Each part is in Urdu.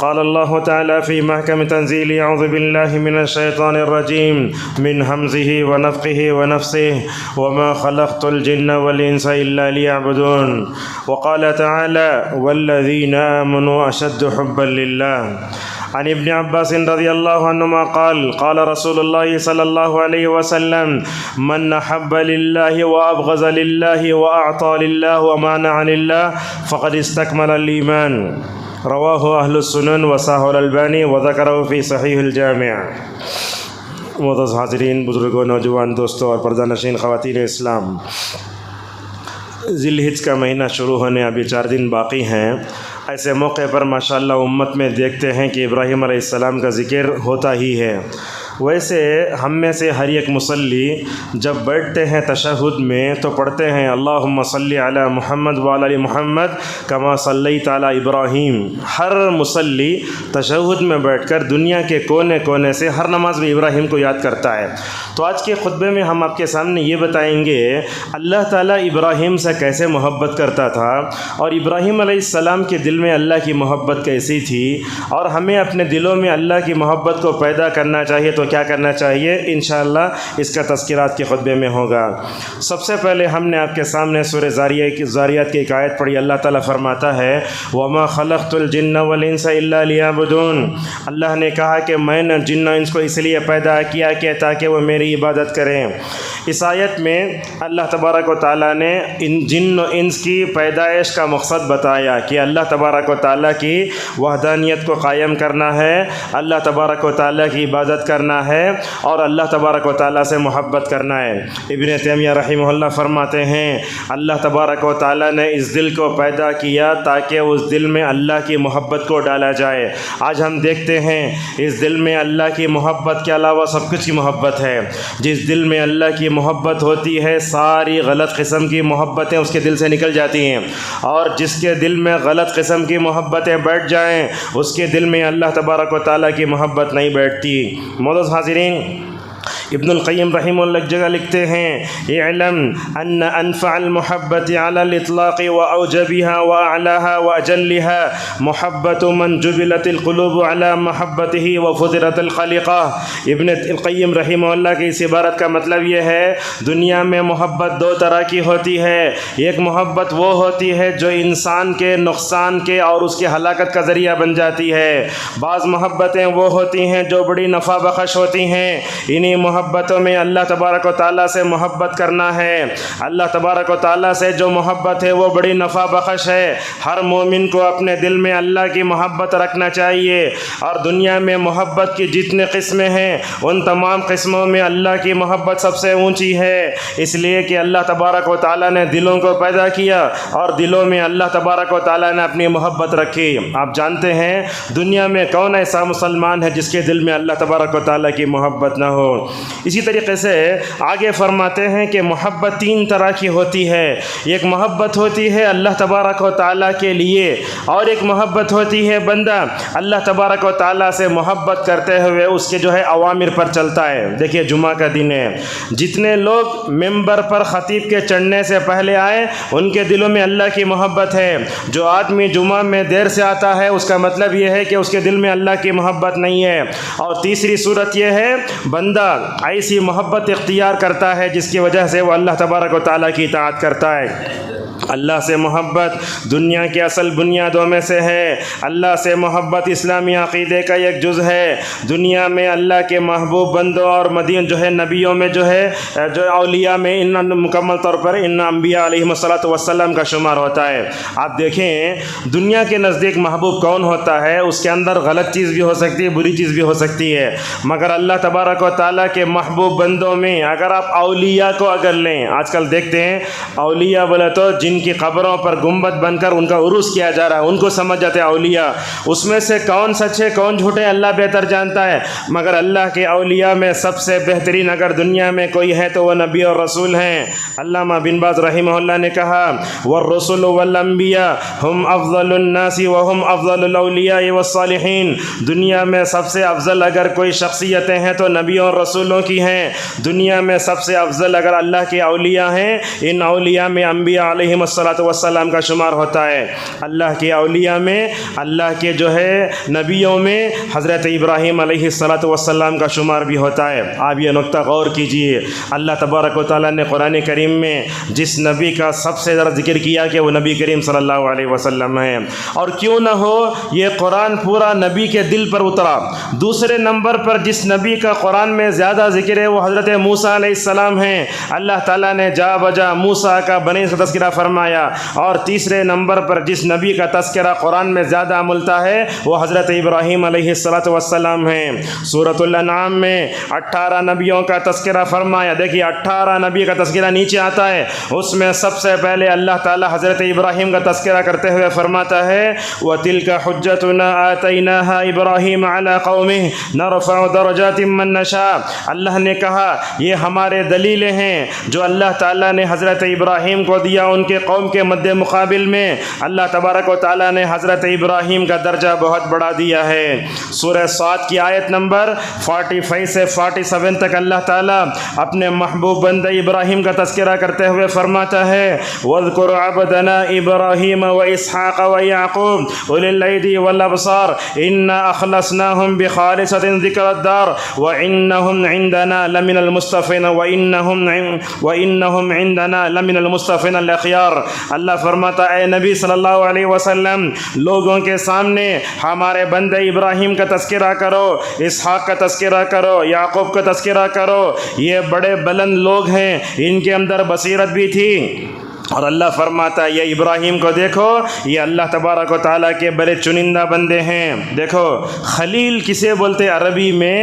قال الله تعالى في محكم تنزيله أعوذ بالله من الشيطان الرجيم من همزه ونفخه ونفسه وما خلقت الجن والإنس إلا ليعبدون وقال تعالى والذين آمنوا أشد حبا لله عن ابن عباس رضي الله عنهما قال قال رسول الله صلى الله عليه وسلم من أحب لله وأبغض لله وأعطى لله ومانع عن الله فقد استكمل الإيمان رواہ اہل السنن وصححہ الالبانی وذکرہ فی صحیح الجامع۔ معزز حاضرین، بزرگوں، نوجوان دوستوں اور پردہ نشین خواتین اسلام، ذی الحجہ کا مہینہ شروع ہونے ابھی 4 دن باقی ہیں۔ ایسے موقع پر ماشاءاللہ امت میں دیکھتے ہیں کہ ابراہیم علیہ السلام کا ذکر ہوتا ہی ہے۔ ویسے ہم میں سے ہر ایک مصلی جب بیٹھتے ہیں تشہد میں تو پڑھتے ہیں اللہم صلی علی محمد وعلی آل محمد کما صلیت علی ابراہیم۔ ہر مصلی تشہد میں بیٹھ کر دنیا کے کونے کونے سے ہر نماز میں ابراہیم کو یاد کرتا ہے۔ تو آج کے خطبے میں ہم آپ کے سامنے یہ بتائیں گے اللہ تعالیٰ ابراہیم سے کیسے محبت کرتا تھا اور ابراہیم علیہ السلام کے دل میں اللہ کی محبت کیسی تھی، اور ہمیں اپنے دلوں میں اللہ کی محبت کو پیدا کرنا چاہیے تو کیا کرنا چاہیے، انشاءاللہ اس کا تذکرات کے خطبے میں ہوگا۔ سب سے پہلے ہم نے آپ کے سامنے سورہ زاریات کی ایک آیت پڑھی۔ اللہ تعالیٰ فرماتا ہے وَمَا خَلَقْتُ الْجِنَّ وَالْإِنسَ إِلَّا لِيَعْبُدُونَ۔ اللہ نے کہا کہ میں نے جن و انس کو اس لیے پیدا کیا کہ تاکہ وہ میری عبادت کریں۔ اس آیت میں اللہ تبارک و تعالیٰ نے ان جن و انس کی پیدائش کا مقصد بتایا کہ اللہ تبارک و تعالیٰ کی وحدانیت کو قائم کرنا ہے، اللہ تبارک و تعالیٰ کی عبادت کرنا ہے اور اللہ تبارک و تعالیٰ سے محبت کرنا ہے۔ ابن تیمیہ رحمہ اللہ فرماتے ہیں اللہ تبارک و تعالیٰ نے اس دل کو پیدا کیا تاکہ اس دل میں اللہ کی محبت کو ڈالا جائے۔ آج ہم دیکھتے ہیں اس دل میں اللہ کی محبت کے علاوہ سب کچھ کی محبت ہے۔ جس دل میں اللہ کی محبت ہوتی ہے ساری غلط قسم کی محبتیں اس کے دل سے نکل جاتی ہیں، اور جس کے دل میں غلط قسم کی محبتیں بیٹھ جائیں اس کے دل میں اللہ تبارک و تعالیٰ کی محبت نہیں بیٹھتی۔ معزز حاضرین، ابن القیم رحمہ اللہ ایک جگہ لکھتے ہیں اعلم ان انفع المحبت علی الاطلاق واوجبها واعلاها واجلها محبت من جبلت القلوب على محبته وفطرت الخلقہ۔ ابن القیم رحمہ اللہ کی اس عبارت کا مطلب یہ ہے دنیا میں محبت 2 طرح کی ہوتی ہے۔ ایک محبت وہ ہوتی ہے جو انسان کے نقصان کے اور اس کے ہلاکت کا ذریعہ بن جاتی ہے۔ بعض محبتیں وہ ہوتی ہیں جو بڑی نفع بخش ہوتی ہیں۔ انہی محبتوں میں اللہ تبارک و تعالیٰ سے محبت کرنا ہے۔ اللہ تبارک و تعالیٰ سے جو محبت ہے وہ بڑی نفع بخش ہے۔ ہر مومن کو اپنے دل میں اللہ کی محبت رکھنا چاہیے، اور دنیا میں محبت کی جتنے قسمیں ہیں ان تمام قسموں میں اللہ کی محبت سب سے اونچی ہے، اس لیے کہ اللہ تبارک و تعالیٰ نے دلوں کو پیدا کیا اور دلوں میں اللہ تبارک و تعالیٰ نے اپنی محبت رکھی۔ آپ جانتے ہیں دنیا میں کون ایسا مسلمان ہے جس کے دل میں اللہ تبارک و تعالیٰ کی محبت نہ ہو۔ اسی طریقے سے آگے فرماتے ہیں کہ محبت 3 طرح کی ہوتی ہے۔ ایک محبت ہوتی ہے اللہ تبارک و تعالیٰ کے لیے، اور ایک محبت ہوتی ہے بندہ اللہ تبارک و تعالیٰ سے محبت کرتے ہوئے اس کے اوامر پر چلتا ہے۔ دیکھیے جمعہ کا دن ہے، جتنے لوگ ممبر پر خطیب کے چڑھنے سے پہلے آئے ان کے دلوں میں اللہ کی محبت ہے۔ جو آدمی جمعہ میں دیر سے آتا ہے اس کا مطلب یہ ہے کہ اس کے دل میں اللہ کی محبت نہیں ہے۔ اور تیسری صورت یہ ہے بندہ ایسی محبت اختیار کرتا ہے جس کی وجہ سے وہ اللہ تبارک و تعالیٰ کی اطاعت کرتا ہے۔ اللہ سے محبت دنیا کی اصل بنیادوں میں سے ہے۔ اللہ سے محبت اسلامی عقیدے کا ایک جز ہے۔ دنیا میں اللہ کے محبوب بندوں اور نبیوں میں جو اولیاء میں ان مکمل طور پر ان انبیاء علیہم الصلاۃ والسلام کا شمار ہوتا ہے۔ آپ دیکھیں دنیا کے نزدیک محبوب کون ہوتا ہے، اس کے اندر غلط چیز بھی ہو سکتی ہے، بری چیز بھی ہو سکتی ہے، مگر اللہ تبارک و تعالیٰ کے محبوب بندوں میں اگر آپ اولیاء کو اگر لیں، آج کل دیکھتے ہیں اولیاء بولے تو جن کی قبروں پر گنبد بن کر ان کا عرس کیا جا رہا ہے، ان کو سمجھ جاتے ہیں اولیاء۔ اس میں سے کون سچے کون جھوٹے اللہ بہتر جانتا ہے، مگر اللہ کے اولیاء میں سب سے بہترین اگر دنیا میں کوئی ہے تو وہ نبی اور رسول ہیں۔ علامہ بن باز رحمہ اللہ نے کہا والرسل والانبیاء ہم افضل الناس وہم افضل الاولیاء والصالحین۔ دنیا میں سب سے افضل اگر کوئی شخصیتیں ہیں تو نبیوں اور رسولوں کی ہیں۔ دنیا میں سب سے افضل اگر اللہ کے اولیاء ہیں، ان اولیاء میں انبیاء علیہم الصلاۃ والسلام کا شمار ہوتا ہے۔ اللہ کے اولیاء میں، اللہ کے جو ہے نبیوں میں حضرت ابراہیم علیہ الصلاۃ والسلام کا شمار بھی ہوتا ہے۔ آپ یہ نقطہ غور کیجئے، اللہ تبارک و تعالیٰ نے قرآن کریم میں جس نبی کا سب سے زیادہ ذکر کیا کہ وہ نبی کریم صلی اللہ علیہ وسلم ہے، اور کیوں نہ ہو یہ قرآن پورا نبی کے دل پر اترا۔ دوسرے نمبر پر جس نبی کا قرآن میں زیادہ ذکر ہے وہ حضرت موسیٰ علیہ السلام ہیں، اللہ تعالیٰ نے جا بجا موسیٰ کا بنی سے تذکرہ فرمایا۔ اور تیسرے نمبر پر جس نبی کا تذکرہ قرآن میں زیادہ ملتا ہے وہ حضرت ابراہیم علیہ السلام ہیں۔ سورۃ الانعام میں 18 نبیوں کا تذکرہ فرمایا۔ دیکھیے 18 نبی کا تذکرہ نیچے آتا ہے، اس میں سب سے پہلے اللہ تعالیٰ حضرت ابراہیم کا تذکرہ کرتے ہوئے فرماتا ہے وَتِلْكَ حُجَّتُنَا آتَيْنَاهَا إِبْرَاهِيمَ عَلَىٰ قَوْمِهِ نَرْفَعُ دَرَجَاتٍ مَّن نَّشَاءُ۔ اللہ نے کہا یہ ہمارے دلیلیں ہیں جو اللہ تعالیٰ نے حضرت ابراہیم کو دیا ان کے قوم کے مد مقابل میں۔ اللہ تبارک و تعالیٰ نے حضرت ابراہیم کا درجہ بہت بڑا دیا ہے۔ سورہ صاد کی آیت نمبر 45 سے 47 تک اللہ تعالیٰ اپنے محبوب بندہ ابراہیم کا تذکرہ کرتے ہوئے فرماتا ہے وَاذْكُرْ عَبْدَنَا إِبْرَاهِيمَ وَإِسْحَاقَ وَيَعْقُوبَ أُولِي الْأَيْدِي وَالْأَبْصَارِ إِنَّا أَخْلَصْنَاهُمْ بِخَالِصَةٍ ذِكْرَى الدَّارِ وَإِنَّهُمْ عِندَنَا لَمِنَ الْمُصْطَفَيْنَ وَإِنَّهُمْ عِندَنَا لَمِنَ الْمُصْطَفَيْنَ الْأَخْيَارِ۔ اللہ فرماتا اے نبی صلی اللہ علیہ وسلم لوگوں کے سامنے ہمارے بندے ابراہیم کا تذکرہ کرو، اسحاق کا تذکرہ کرو، یعقوب کا تذکرہ کرو، یہ بڑے بلند لوگ ہیں، ان کے اندر بصیرت بھی تھی۔ اور اللہ فرماتا ہے یہ ابراہیم کو دیکھو، یہ اللہ تبارک و تعالیٰ کے بڑے چنندہ بندے ہیں۔ دیکھو خلیل کسے بولتے عربی میں؟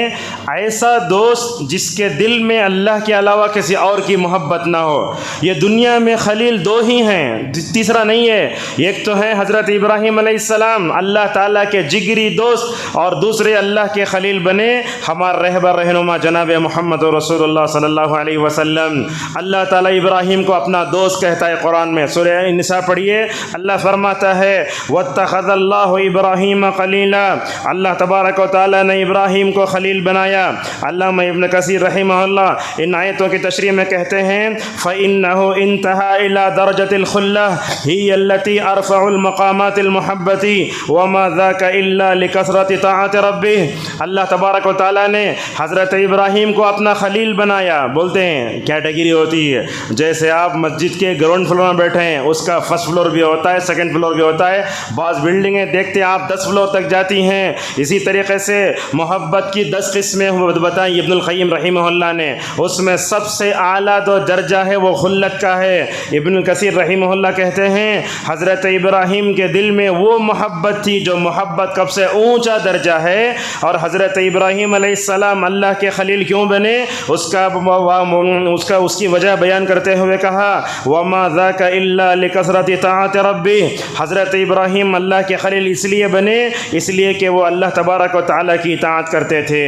ایسا دوست جس کے دل میں اللہ کے علاوہ کسی اور کی محبت نہ ہو۔ یہ دنیا میں خلیل دو ہی ہیں، تیسرا نہیں ہے۔ ایک تو ہے حضرت ابراہیم علیہ السلام اللہ تعالیٰ کے جگری دوست، اور دوسرے اللہ کے خلیل بنے ہمارے رہبر رہنما جناب محمد رسول اللہ صلی اللہ علیہ وسلم۔ اللہ تعالیٰ ابراہیم کو اپنا دوست کہتا ہے قرآن میں۔ سورہ النساء پڑھیے، اللہ فرماتا ہے وَاتَّخَذَ اللَّهُ إِبْرَاهِيمَ خَلِيلًا۔ اللہ تبارک و تعالیٰ نے ابراہیم کو خلیل بنایا۔ علامہ ابن کثیر رحمہ اللہ ان آیتوں کی تشریح میں کہتے ہیں فَإِنَّهُ انتہى إِلَى دَرْجَةِ الْخُلَّةِ هِيَ الَّتِي أَرْفَعُ الْمَقَامَاتِ الْمُحَبَّةِ وَمَا ذَاكَ إِلَّا لِكَثْرَةِ طَاعَةِ رَبِّهِ۔ اللہ تبارک و تعالیٰ نے حضرت ابراہیم کو اپنا خلیل بنایا۔ بولتے ہیں کیٹیگری ہوتی ہے، جیسے آپ مسجد کے گراؤنڈ فلور میں بیٹھے ہیں، اس کا فرسٹ فلور بھی ہوتا ہے، سیکنڈ فلور بھی ہوتا ہے، بعض بلڈنگیں دیکھتے ہیں آپ 10 فلور تک جاتی ہیں۔ اسی طریقے سے محبت کی 10 قسمیں بتائیں ابن القیم رحمہ اللہ نے، اس میں سب سے اعلیٰ جو درجہ ہے وہ خلت کا ہے۔ ابن کثیر رحمہ اللہ کہتے ہیں حضرت ابراہیم کے دل میں وہ محبت تھی جو محبت کب سے اونچا درجہ ہے، اور حضرت ابراہیم علیہ السلام اللہ کے خلیل کیوں بنے اس کی وجہ بیان کرتے ہوئے کہا وَمَا ذَاكَ إِلَّا لِكَثْرَةِ طَاعَةِ رَبِّهِ۔ حضرت ابراہیم اللہ کے خلیل اس لیے بنے اس لیے کہ وہ اللہ تبارک و تعالیٰ کی اطاعت کرتے تھے۔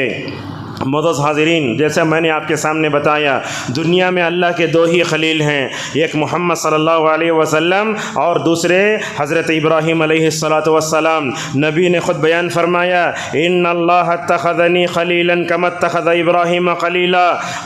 معزز حاضرین، جیسا میں نے آپ کے سامنے بتایا دنیا میں اللہ کے دو ہی خلیل ہیں، ایک محمد صلی اللہ علیہ وسلم اور دوسرے حضرت ابراہیم علیہ السلام۔ نبی نے خود بیان فرمایا ان اللہ اتخذنی خلیلا کما اتخذ ابراہیم خلیلا۔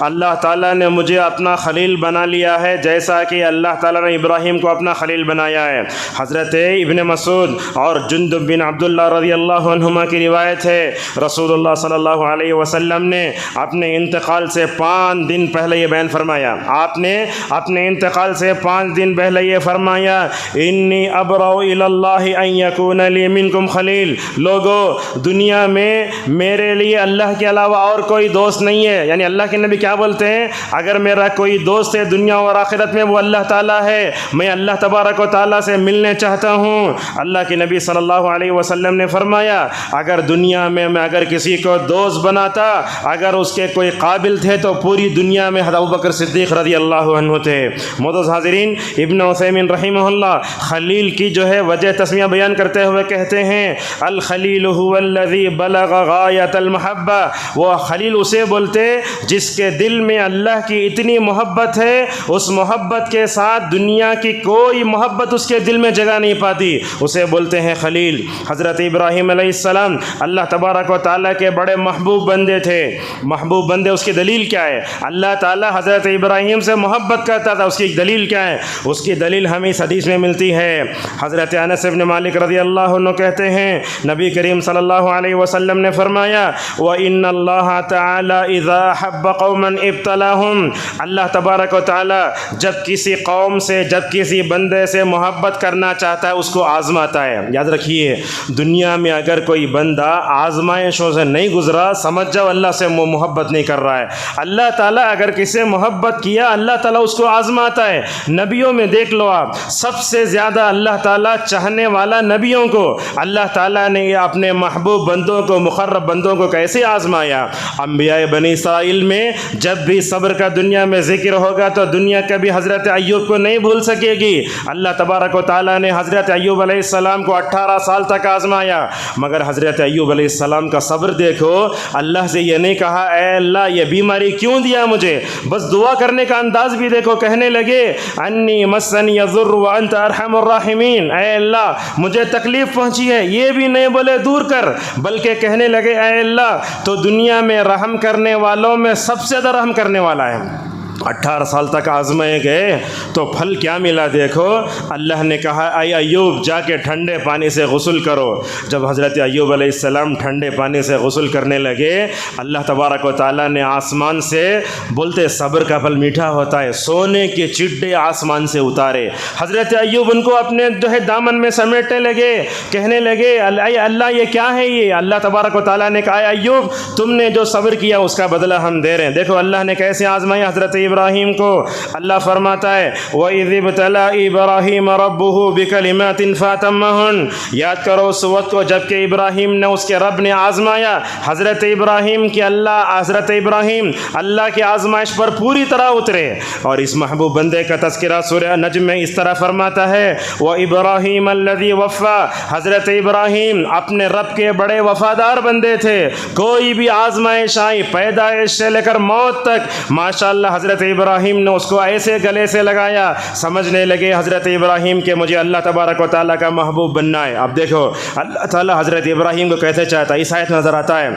اللہ تعالیٰ نے مجھے اپنا خلیل بنا لیا ہے جیسا کہ اللہ تعالیٰ نے ابراہیم کو اپنا خلیل بنایا ہے۔ حضرت ابن مسعود اور جندب بن عبداللہ رضی اللہ عنہما کی روایت ہے رسول اللہ صلی اللہ علیہ وسلم نے اپنے انتقال سے 5 دن پہلے یہ بیان فرمایا۔ آپ نے اپنے انتقال سے 5 دن پہلے یہ فرمایا انی ابرأ الی اللہ ان یکون لی منکم خلیل۔ لوگو دنیا میں میرے لیے اللہ کے علاوہ اور کوئی دوست نہیں ہے، یعنی اللہ کے نبی کیا بولتے ہیں اگر میرا کوئی دوست ہے دنیا اور آخرت میں وہ اللہ تعالیٰ ہے، میں اللہ تبارک و تعالیٰ سے ملنے چاہتا ہوں۔ اللہ کے نبی صلی اللہ علیہ وسلم نے فرمایا اگر دنیا میں اگر کسی کو دوست بناتا، اگر اس کے کوئی قابل تھے تو پوری دنیا میں حضرت ابوبکر صدیق رضی اللہ عنہ تھے۔ معزز حاضرین، ابن عثیمین رحمہ اللہ خلیل کی جو ہے وجہ تسمیہ بیان کرتے ہوئے کہتے ہیں الخلیل هو الذی بلغ غایۃ المحبہ۔ وہ خلیل اسے بولتے جس کے دل میں اللہ کی اتنی محبت ہے اس محبت کے ساتھ دنیا کی کوئی محبت اس کے دل میں جگہ نہیں پاتی، اسے بولتے ہیں خلیل۔ حضرت ابراہیم علیہ السلام اللہ تبارک و تعالیٰ کے بڑے محبوب بندے تھے۔ محبوب بندے اس کی دلیل کیا ہے؟ اللہ تعالیٰ حضرت ابراہیم سے محبت کرتا تھا، اس کی ایک دلیل کیا ہے؟ اس کی دلیل ہمیں اس حدیث میں ملتی ہے۔ حضرت انس بن مالک رضی اللہ عنہ کہتے ہیں نبی کریم صلی اللہ علیہ وسلم نے فرمایا وَإِنَّ اللَّهَ تَعَالَى إِذَا أَحَبَّ قَوْمًا ابْتَلَاهُمْ، اللہ تبارک و تعالیٰ جب کسی قوم سے، جب کسی بندے سے محبت کرنا چاہتا ہے اس کو آزماتا ہے۔ یاد رکھیے دنیا میں اگر کوئی بندہ آزمائشوں سے نہیں گزرا، سمجھ جاؤ اللہ سے محبت نہیں کر رہا ہے۔ اللہ تعالیٰ اگر کسی سے محبت کیا، اللہ تعالیٰ اس کو آزماتا ہے۔ نبیوں میں دیکھ لو آپ، سب سے زیادہ اللہ تعالیٰ چاہنے والا نبیوں کو اللہ تعالیٰ نے اپنے محبوب بندوں کو، مقرب بندوں کو کیسے آزمایا؟ انبیاء بنی اسرائیل میں جب بھی صبر کا دنیا میں ذکر ہوگا تو دنیا کبھی حضرت ایوب کو نہیں بھول سکے گی۔ اللہ تبارک و تعالیٰ نے حضرت ایوب علیہ السلام کو 18 سال تک آزمایا، مگر حضرت ایوب علیہ السلام کا صبر دیکھو۔ اللہ سے یہ نہیں کہا اے اللہ یہ بیماری کیوں دیا مجھے، بس دعا کرنے کا انداز بھی دیکھو، کہنے لگے انی مسنی الضر وانت ارحم الراحمین، اے اللہ مجھے تکلیف پہنچی ہے، یہ بھی نہیں بولے دور کر، بلکہ کہنے لگے اے اللہ تو دنیا میں رحم کرنے والوں میں سب سے زیادہ رحم کرنے والا ہے۔ 18 سال تک آزمائے گئے تو پھل کیا ملا دیکھو۔ اللہ نے کہا اے ایوب جا کے ٹھنڈے پانی سے غسل کرو۔ جب حضرت ایوب علیہ السلام ٹھنڈے پانی سے غسل کرنے لگے، اللہ تبارک و تعالیٰ نے آسمان سے، بولتے صبر کا پھل میٹھا ہوتا ہے، سونے کے چڈے آسمان سے اتارے۔ حضرت ایوب ان کو اپنے دامن میں سمیٹنے لگے، کہنے لگے اے اللہ یہ کیا ہے یہ؟ اللہ تبارک و تعالیٰ نے کہا ایوب تم نے جو صبر کیا اس کا بدلہ ہم دے رہے ہیں۔ دیکھو اللہ نے کیسے آزمایا حضرت ابراہیم کو۔ اللہ فرماتا ہے وَإِذِ ابْتَلَىٰ إِبْرَاهِيمَ رَبُّهُ بِكَلِمَاتٍ فَأَتَمَّهُنَّ، یاد کرو اس وقت کو جب کہ ابراہیم نے، اس کے رب نے آزمایا حضرت ابراہیم کی، حضرت ابراہیم اللہ کی آزمائش پر پوری طرح اترے۔ اور اس محبوب بندے کا تذکرہ سورہ نجم میں اس طرح فرماتا ہے وَإِبْرَاهِيمَ الَّذِي وَفَّىٰ، حضرت ابراہیم اپنے رب کے بڑے وفادار بندے تھے۔ کوئی بھی آزمائش آئی، پیدائش سے لے کر موت تک، ماشاءاللہ حضرت ابراہیم نے اس کو ایسے گلے سے لگایا، سمجھنے لگے حضرت ابراہیم کہ مجھے اللہ تبارک و تعالیٰ کا محبوب بننا ہے۔ اب دیکھو اللہ تعالیٰ حضرت ابراہیم کو کیسے چاہتا ہے، اس آیت نظر آتا ہے۔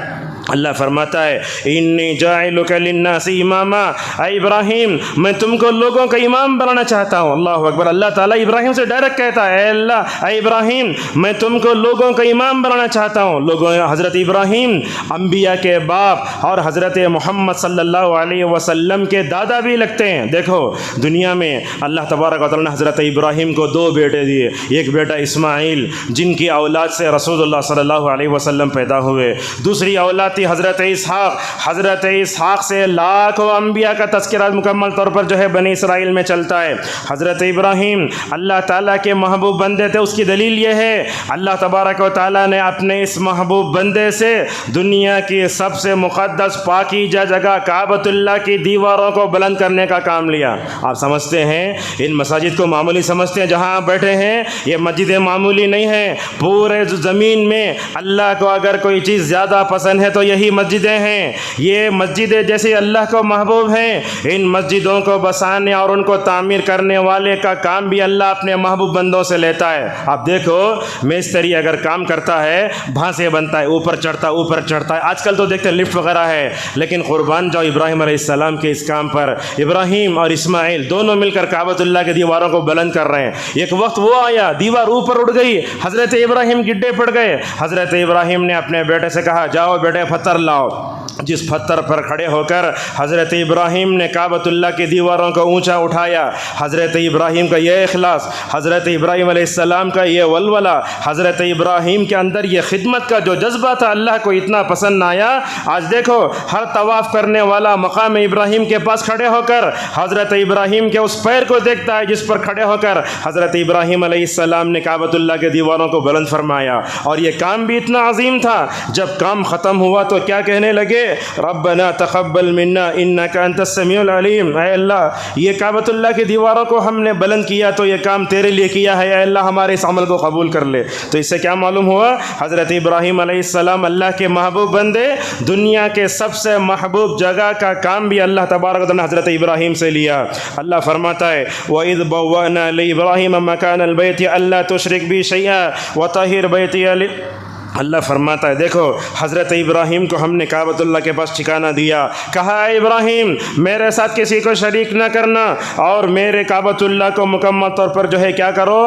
اللہ فرماتا ہے انی جاعلک للناس اماما، اے ابراہیم میں تم کو لوگوں کا امام بنانا چاہتا ہوں۔ اللہ اکبر، اللہ تعالیٰ ابراہیم سے ڈائریکٹ کہتا ہے اے اللہ، اے ابراہیم میں تم کو لوگوں کا امام بنانا چاہتا ہوں۔ لوگوں، حضرت ابراہیم انبیاء کے باپ اور حضرت محمد صلی اللہ علیہ وسلم کے دادا بھی لگتے ہیں۔ دیکھو دنیا میں اللہ تبارک و تعالیٰ نے حضرت ابراہیم کو 2 بیٹے دیے، ایک بیٹا اسماعیل جن کی اولاد سے رسول اللہ صلی اللہ علیہ وسلم پیدا ہوئے، دوسری اولاد تھی حضرت اسحاق۔ حضرت اسحاق سے لاکھوں انبیاء کا تذکرہ مکمل طور پر بنی اسرائیل میں چلتا ہے۔ حضرت ابراہیم اللہ تعالیٰ کے محبوب بندے تھے، اس کی دلیل یہ ہے اللہ تبارک و تعالیٰ نے اپنے اس محبوب بندے سے دنیا کی سب سے مقدس پاکیزہ جگہ کعبۃ اللہ کی دیواروں کو بلند کرنے کا کام لیا۔ آپ سمجھتے ہیں ان مساجد کو معمولی سمجھتے ہیں، جہاں آپ بیٹھے ہیں یہ مسجدیں معمولی نہیں ہیں، پورے زمین میں اللہ کو اگر کوئی چیز زیادہ پسند ہے تو یہی مسجدیں ہیں۔ یہ مسجدیں جیسے اللہ کو محبوب ہیں، ان مسجدوں کو بسانے اور ان کو تعمیر کرنے والے کا کام بھی اللہ اپنے محبوب بندوں سے لیتا ہے۔ آپ دیکھو مستری اگر کام کرتا ہے، بھانسے بنتا ہے، اوپر چڑھتا ہے، آج کل تو دیکھتے ہیں لفٹ وغیرہ ہے، لیکن قربان جاؤ ابراہیم علیہ السلام کے اس کام پر۔ ابراہیم اور اسماعیل دونوں مل کر کعبۃ اللہ کی دیواروں کو بلند کر رہے ہیں۔ ایک وقت وہ آیا دیوار اوپر اٹھ گئی، حضرت ابراہیم گڈھے پڑ گئے۔ حضرت ابراہیم نے اپنے بیٹے سے کہا جاؤ بیٹے پتھر لاؤ۔ جس پتھر پر کھڑے ہو کر حضرت ابراہیم نے کعبۃ اللہ کی دیواروں کو اونچا اٹھایا، حضرت ابراہیم کا یہ اخلاص، حضرت ابراہیم علیہ السلام کا یہ ولولہ، حضرت ابراہیم کے اندر یہ خدمت کا جو جذبہ تھا اللہ کو اتنا پسند آیا۔ آج دیکھو ہر طواف کرنے والا مقام ابراہیم کے پاس کھڑے ہو کر حضرت ابراہیم کے اس پیر کو دیکھتا ہے جس پر کھڑے ہو کر حضرت ابراہیم علیہ السلام نے کعبۃ اللہ کے دیواروں کو بلند فرمایا۔ اور یہ کام بھی اتنا عظیم تھا، جب کام ختم ہوا تو کیا کہنے لگے؟ ربنا تقبل منا انک انت السمیع العلیم، اے اللہ یہ کعبۃ اللہ کی دیواروں کو ہم نے بلند کیا تو یہ کام تیرے لیے کیا ہے، اے اللہ ہمارے اس عمل کو قبول کر لے۔ تو اس سے کیا معلوم ہوا؟ حضرت ابراہیم علیہ السلام اللہ کے محبوب بندے، دنیا کے سب سے محبوب جگہ کا کام بھی اللہ تبارک و تعالیٰ نے حضرت ابراہیم سے لیا۔ اللہ فرماتا ہے وَإِذْ بَوَّأْنَا لِإِبْرَاهِيمَ مَكَانَ الْبَيْتِ أَلَّا تُشْرِكْ بِي شَيْئًا وَطَهِّرْ بَيْتِيَ اللہ فرماتا ہے دیکھو حضرت ابراہیم کو ہم نے کعبۃ اللہ کے پاس ٹھکانہ دیا، کہا اے ابراہیم میرے ساتھ کسی کو شریک نہ کرنا اور میرے کعبۃ اللہ کو مکمل طور پر جو ہے کیا کرو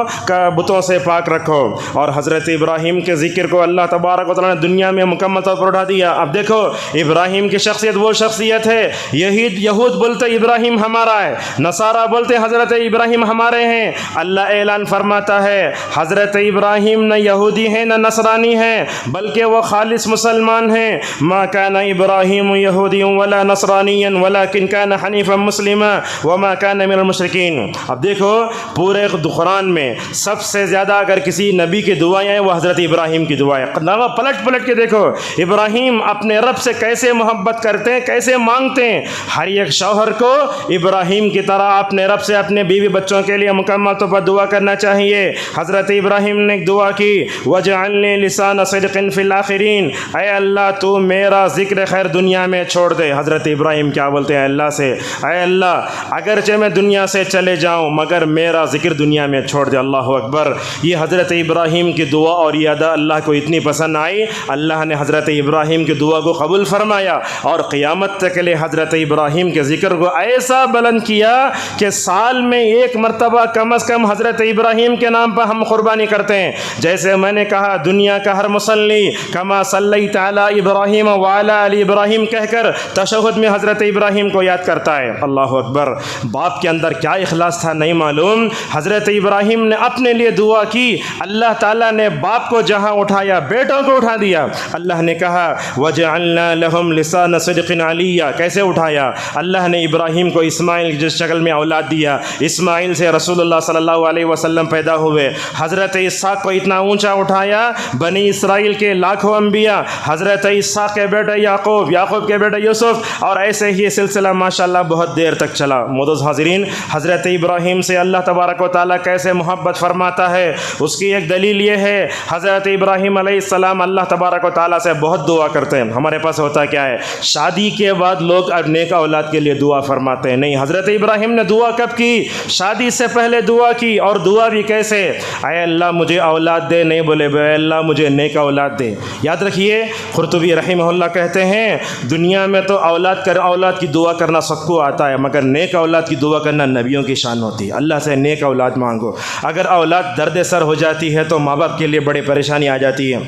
بتوں سے پاک رکھو، اور حضرت ابراہیم کے ذکر کو اللہ تبارک و تعالیٰ نے دنیا میں مکمل طور پر اٹھا دیا۔ اب دیکھو ابراہیم کی شخصیت وہ شخصیت ہے، یہود بولتے ابراہیم ہمارا ہے، نصارہ بولتے حضرت ابراہیم ہمارے ہیں۔ اللہ اعلان فرماتا ہے حضرت ابراہیم نہ یہودی ہیں نہ نصرانی ہیں بلکہ وہ خالص مسلمان ہیں۔ ما کان ابراہیم یہودیا ولا نصرانیا ولکن کان حنیفا مسلما وما کان من المشرکین۔ اب دیکھو پورے قرآن میں سب سے زیادہ اگر کسی نبی کی دعائیں ہیں وہ حضرت ابراہیم کی دعائیں، پلٹ کے دیکھو ابراہیم اپنے رب سے کیسے محبت کرتے ہیں، کیسے مانگتے ہیں۔ ہر ایک شوہر کو ابراہیم کی طرح اپنے رب سے اپنے بیوی بچوں کے لیے مکمل طور پر دعا کرنا چاہیے۔ حضرت ابراہیم نے ایک دعا کی وَجْعَلْنِي لِسَانَ صِدْقٍ فِي الْآخِرِينَ، اے اللہ تو میرا ذکر خیر دنیا میں چھوڑ دے۔ حضرت ابراہیم کیا بولتے ہیں اللہ سے، اے اللہ اگرچہ میں دنیا سے چلے جاؤں مگر میرا ذکر دنیا میں چھوڑ دے۔ اللہ اکبر۔ یہ حضرت ابراہیم کی دعا اور یہ ادا اللہ کو اتنی پسند آئی، اللہ نے حضرت ابراہیم کی دعا کو قبول فرمایا اور قیامت تک کے لیے حضرت ابراہیم کے ذکر کو ایسا بلند کیا کہ سال میں ایک مرتبہ کم از کم حضرت ابراہیم کے نام پر ہم قربانی کرتے ہیں۔ جیسے میں نے کہا دنیا کا ہر مصلی کما صلیت علی ابراہیم وعلی آل ابراہیم کہہ کر تشہد میں حضرت ابراہیم کو یاد کرتا ہے۔ اللہ اکبر۔ باپ کے اندر کیا اخلاص تھا نہیں معلوم، حضرت ابراہیم نے اپنے لیے دعا کی، اللہ تعالیٰ نے باپ کو جہاں اٹھایا بیٹوں کو اٹھا دیا۔ اللہ نے کہا وَجَعَلْنَا لَهُمْ لِسَانَ صِدْقٍ عَلِيًّا، کیسے اٹھایا؟ اللہ نے ابراہیم کو اسماعیل کی جس شکل میں اولاد دیا، اسماعیل سے رسول اللہ صلی اللہ علیہ وسلم پیدا ہوئے۔ حضرت اسحاق کو اتنا اونچا اٹھایا، بنی اسرائیل کے لاکھوں انبیاء، حضرت اسحاق کے بیٹے یعقوب، یعقوب کے بیٹے یوسف، اور ایسے ہی سلسلہ ماشاءاللہ بہت دیر تک چلا۔ معزز حاضرین، حضرت ابراہیم سے اللہ تبارک و تعالیٰ کیسے محبت فرماتا ہے اس کی ایک دلیل یہ ہے، حضرت ابراہیم علیہ السلام اللہ تبارک و تعالیٰ سے بہت دعا کرتے ہیں۔ ہمارے پاس ہوتا کیا ہے، شادی کے بعد لوگ نیک اولاد کے لیے دعا فرماتے ہیں، نہیں، حضرت ابراہیم نے دعا کب کی؟ شادی سے پہلے دعا کی، اور دعا بھی کیسے؟ اے اللہ مجھے اولاد دے، نہیں بولے اے اللہ مجھے نیک اولاد دے۔ یاد رکھیے قرطبی رحمہ اللہ کہتے ہیں دنیا میں تو اولاد کی دعا کرنا سب کو آتا ہے مگر نیک اولاد کی دعا کرنا نبیوں کی شان ہوتی ہے۔ اللہ سے نیک اولاد مانگو، اگر اولاد درد سر ہو جاتی ہے تو ماں باپ کے لیے بڑی پریشانی آ جاتی ہے،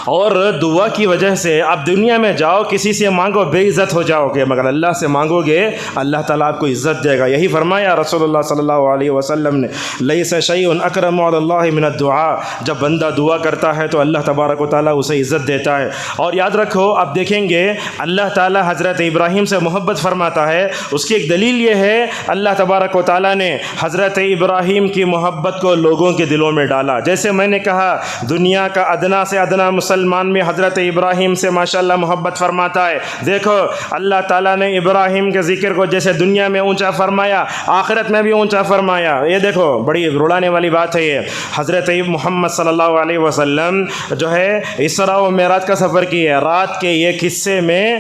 اور دعا کی وجہ سے آپ دنیا میں جاؤ کسی سے مانگو بے عزت ہو جاؤ گے، مگر اللہ سے مانگو گے اللہ تعالیٰ آپ کو عزت دے گا۔ یہی فرمایا رسول اللہ صلی اللہ علیہ وسلم نے لیس شیء اکرم علی اللہ من الدعاء، جب بندہ دعا کرتا ہے تو اللہ تبارک و تعالیٰ اسے عزت دیتا ہے۔ اور یاد رکھو آپ دیکھیں گے اللہ تعالیٰ حضرت ابراہیم سے محبت فرماتا ہے، اس کی ایک دلیل یہ ہے اللہ تبارک و تعالیٰ نے حضرت ابراہیم کی محبت کو لوگوں کے دلوں میں ڈالا۔ جیسے میں نے کہا دنیا کا ادنا سے ادنا مسلمان میں حضرت ابراہیم سے ماشاءاللہ محبت فرماتا ہے۔ دیکھو اللہ تعالیٰ نے ابراہیم کے ذکر کو جیسے دنیا میں اونچا فرمایا آخرت میں بھی اونچا فرمایا۔ یہ دیکھو بڑی رلانے والی بات ہے یہ، حضرت محمد صلی اللہ علیہ وسلم جو ہے اسراء و معراج کا سفر کی ہے، رات کے ایک حصے میں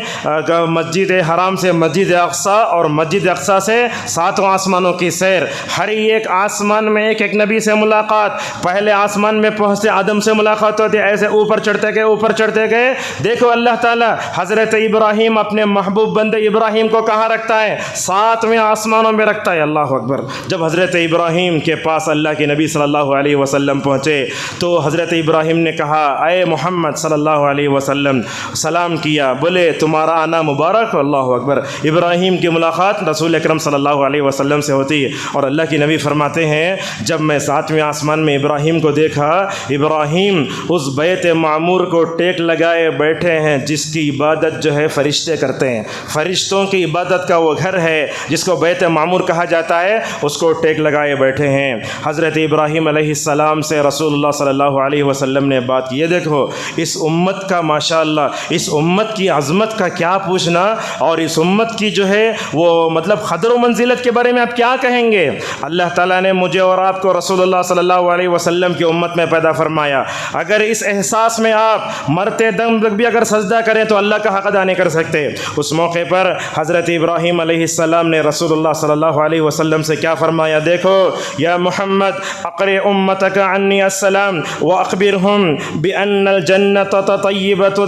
مسجد حرام سے مسجد اقصیٰ اور مسجد اقصیٰ سے 7 آسمانوں کی سیر، ہر ایک آسمان میں ایک نبی سے ملاقات، پہلے آسمان میں پہنچتے آدم سے ملاقات ہوتی، ایسے اوپر چڑھتے گئے۔ دیکھو اللہ تعالیٰ حضرت ابراہیم اپنے محبوب بندے ابراہیم کو کہاں رکھتا ہے؟ 7ویں آسمانوں میں رکھتا ہے۔ اللہ اکبر۔ جب حضرت ابراہیم کے پاس اللہ کے نبی صلی اللہ علیہ وسلم پہنچے تو حضرت ابراہیم نے کہا اے محمد صلی اللہ علیہ وسلم، سلام کیا، بولے تمہارا آنا مبارک۔ اللہ اکبر۔ ابراہیم کی ملاقات رسول اکرم صلی اللہ علیہ وسلم سے ہوتی ہے، اور اللہ کے نبی فرماتے ہیں جب میں 7ویں آسمان میں ابراہیم کو دیکھا، ابراہیم اس بیت معمور کو ٹیک لگائے بیٹھے ہیں جس کی عبادت جو ہے فرشتے کرتے ہیں، فرشتوں کی عبادت کا وہ گھر ہے جس کو بیت معمور کہا جاتا ہے، اس کو ٹیک لگائے بیٹھے ہیں۔ حضرت ابراہیم علیہ السلام سے رسول اللہ صلی اللہ علیہ وسلم نے بات کی۔ یہ دیکھو اس امت کا ماشاءاللہ، اس امت کی عظمت کا کیا پوچھنا، اور اس امت کی جو ہے وہ مطلب قدر و منزلت کے بارے میں آپ کیا کہیں گے؟ اللہ تعالیٰ نے مجھے اور آپ کو رسول اللہ صلی اللہ علیہ وسلم کی امت میں پیدا فرمایا۔ اگر اس احساس میں آپ مرتے دم تک بھی اگر سجدہ کریں تو اللہ کا حق ادا نہیں کر سکتے۔ اس موقع پر حضرت ابراہیم علیہ السلام نے رسول اللہ صلی اللہ علیہ وسلم سے کیا فرمایا؟ دیکھو یا محمد اقر امتک عنی السلام واخبرہم بان الجنۃ طیبۃ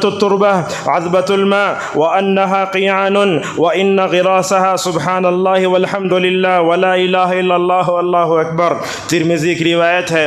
التربہ عذبۃ الماء وانہا قیعان وان غراسها سبحان اللہ والحمد للہ ولا الہ الا اللہ واللہ اکبر۔ ترمذی کی روایت ہے،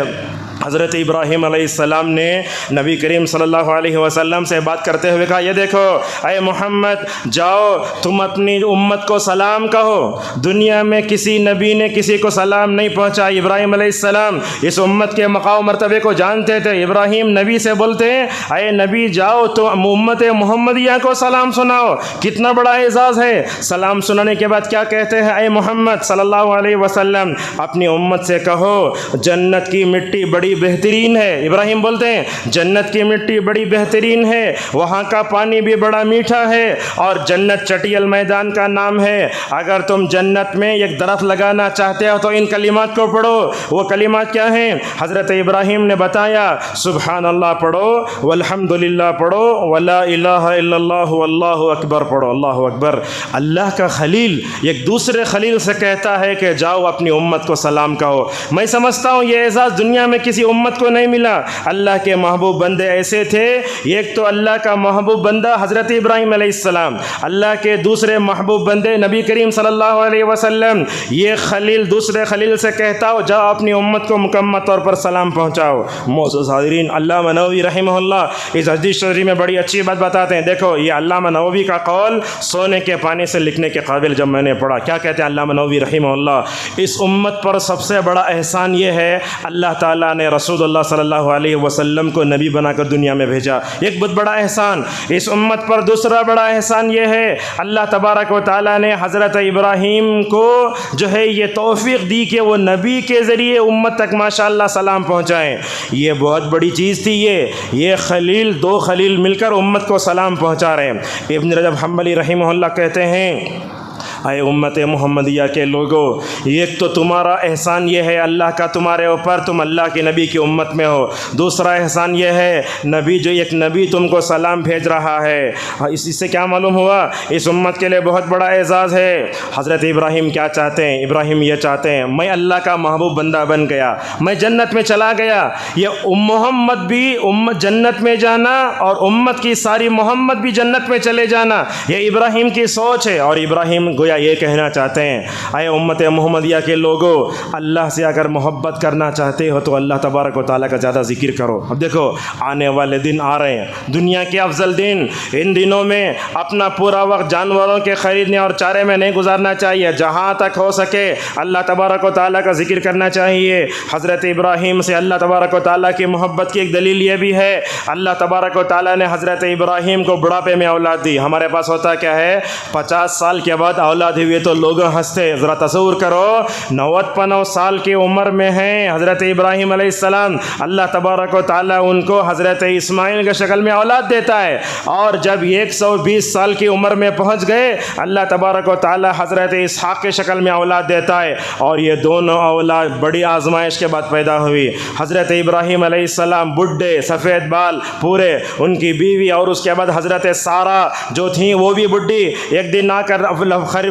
حضرت ابراہیم علیہ السلام نے نبی کریم صلی اللہ علیہ وسلم سے بات کرتے ہوئے کہا، یہ دیکھو اے محمد، جاؤ تم اپنی امت کو سلام کہو۔ دنیا میں کسی نبی نے کسی کو سلام نہیں پہنچا۔ ابراہیم علیہ السلام اس امت کے مقام و مرتبے کو جانتے تھے۔ ابراہیم نبی سے بولتے ہیں، اے نبی جاؤ تم امت محمدیہ کو سلام سناؤ۔ کتنا بڑا اعزاز ہے۔ سلام سنانے کے بعد کیا کہتے ہیں؟ اے محمد صلی اللہ علیہ وسلم اپنی امت سے کہو جنت کی مٹی بڑی بہترین ہے۔ ابراہیم بولتے ہیں جنت کی مٹی بڑی بہترین ہے، وہاں کا پانی بھی بڑا میٹھا ہے، اور جنت چٹیل میدان کا نام ہے۔ اگر تم جنت میں ایک درخت لگانا چاہتے ہو تو ان کلمات کو پڑھو۔ وہ کلمات کیا ہیں؟ حضرت ابراہیم نے بتایا، سبحان اللہ پڑھو، والحمد للہ پڑھو، ولا الہ الا اللہ واللہ اکبر پڑھو۔ اللہ اکبر۔ اللہ کا خلیل ایک دوسرے خلیل سے کہتا ہے کہ جاؤ اپنی امت کو سلام کہو۔ میں سمجھتا ہوں یہ اعزاز دنیا میں کسی امت کو نہیں ملا۔ اللہ کے محبوب بندے ایسے تھے، ایک تو اللہ کا محبوب بندہ حضرت ابراہیم علیہ السلام، اللہ کے دوسرے محبوب بندے نبی کریم صلی اللہ علیہ وسلم۔ یہ خلیل دوسرے خلیل سے کہتا ہو جاؤ اپنی امت کو مکمل طور پر سلام پہنچاؤ۔ معزز حاضرین، علامہ نووی رحمہ اللہ اس حدیث شریف میں بڑی اچھی بات بتاتے ہیں۔ دیکھو یہ علامہ نووی کا قول سونے کے پانی سے لکھنے کے قابل جب میں نے پڑھا۔ کیا کہتے ہیں علامہ نووی رحمہ اللہ؟ اس امت پر سب سے بڑا احسان یہ ہے اللہ تعالیٰ نے رسول اللہ صلی اللہ علیہ وسلم کو نبی بنا کر دنیا میں بھیجا، ایک بہت بڑا احسان۔ اس امت پر دوسرا بڑا احسان یہ ہے اللہ تبارک و تعالیٰ نے حضرت ابراہیم کو جو ہے یہ توفیق دی کہ وہ نبی کے ذریعے امت تک ماشاءاللہ سلام پہنچائیں۔ یہ بہت بڑی چیز تھی۔ یہ خلیل، دو خلیل مل کر امت کو سلام پہنچا رہے ہیں۔ ابن رجب حنبلی رحمہ اللہ کہتے ہیں، اے امت محمدیہ کے لوگوں، ایک تو تمہارا احسان یہ ہے اللہ کا تمہارے اوپر، تم اللہ کے نبی کی امت میں ہو۔ دوسرا احسان یہ ہے نبی جو ایک نبی تم کو سلام بھیج رہا ہے۔ اس سے کیا معلوم ہوا؟ اس امت کے لیے بہت بڑا اعزاز ہے۔ حضرت ابراہیم کیا چاہتے ہیں؟ ابراہیم یہ چاہتے ہیں میں اللہ کا محبوب بندہ بن گیا، میں جنت میں چلا گیا، یہ محمد بھی امت جنت میں جانا اور امت کی ساری محمد بھی جنت میں چلے جانا، یہ ابراہیم کی سوچ ہے۔ اور ابراہیم گویا یہ کہنا چاہتے ہیں، اے امت محمدیہ کے لوگوں، اللہ سے اگر محبت کرنا چاہتے ہو تو اللہ تبارک و تعالیٰ کا زیادہ ذکر کرو۔ اب دیکھو آنے والے دن آ رہے ہیں، دنیا کے افضل دن۔ ان دنوں میں اپنا پورا وقت جانوروں کے خریدنے اور چارے میں نہیں گزارنا چاہیے، جہاں تک ہو سکے اللہ تبارک و تعالیٰ کا ذکر کرنا چاہیے۔ حضرت ابراہیم سے اللہ تبارک و تعالیٰ کی محبت کی ایک دلیل یہ بھی ہے، اللہ تبارک و تعالیٰ نے حضرت ابراہیم کو بڑھاپے میں اولاد دی۔ ہمارے پاس ہوتا کیا ہے 50 سال کے بعد اولاد ہوئے تو لوگ ہنستے۔ ذرا تصور کرو 90 سال کی عمر میں ہیں حضرت ابراہیم علیہ السلام، اللہ تبارک و تعالیٰ ان کو حضرت اسماعیل کے شکل میں اولاد دیتا ہے، اور جب 120 سال کی عمر میں پہنچ گئے اللہ تبارک و تعالیٰ حضرت اسحاق کے شکل میں اولاد دیتا ہے، اور یہ دونوں اولاد بڑی آزمائش کے بعد پیدا ہوئی۔ حضرت ابراہیم علیہ السلام بڈھے، سفید بال پورے، ان کی بیوی اور اس کے بعد حضرت سارہ جو تھیں وہ بھی بڈھی۔ ایک دن آ کر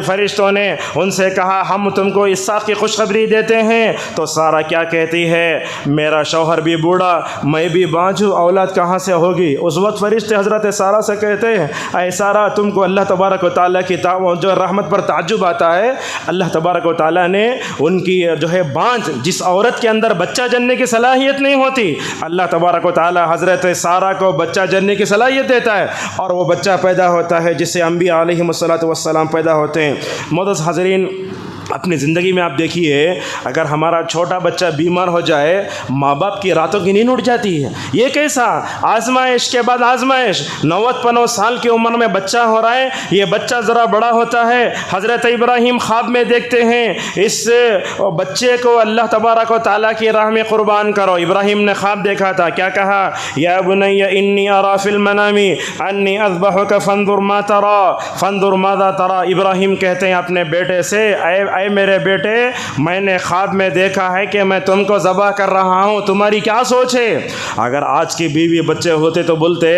فرشتوں نے ان سے کہا ہم تم کو اسحاق کی خوشخبری دیتے ہیں، تو سارہ کیا کہتی ہے؟ میرا شوہر بھی بوڑھا، میں بھی بانجھ ہوں، اولاد کہاں سے ہوگی؟ اس وقت فرشتے حضرت سارہ سے کہتے ہیں اے سارہ تم کو اللہ تبارک و تعالیٰ کی جو رحمت پر تعجب آتا ہے، اللہ تبارک و تعالیٰ نے ان کی جو ہے بانجھ، جس عورت کے اندر بچہ جننے کی صلاحیت نہیں ہوتی، اللہ تبارک و تعالیٰ حضرت سارہ کو بچہ جننے کی صلاحیت دیتا ہے، اور وہ بچہ پیدا ہوتا ہے جس سے انبیاء علیہم السلام پیدا ہوتے ہیں۔ معزز حاضرین، اپنی زندگی میں آپ دیکھیے اگر ہمارا چھوٹا بچہ بیمار ہو جائے ماں باپ کی راتوں کی نیند اٹھ جاتی ہے۔ یہ کیسا آزمائش کے بعد آزمائش، 90 سال کی عمر میں بچہ ہو رہا ہے، یہ بچہ ذرا بڑا ہوتا ہے، حضرت ابراہیم خواب میں دیکھتے ہیں اس بچے کو اللہ تبارک و تعالیٰ کی راہ میں قربان کرو۔ ابراہیم نے خواب دیکھا تھا، کیا کہا؟ یا بنی انی ارا فی المنام انی اذبحک فانظر ما تری فانظر ماذا تری۔ ابراہیم کہتے ہیں اپنے بیٹے سے اے میرے بیٹے میں نے خواب میں دیکھا ہے کہ میں تم کو ذبح کر رہا ہوں، تمہاری کیا سوچ ہے؟ اگر آج کی بیوی بچے ہوتے تو بولتے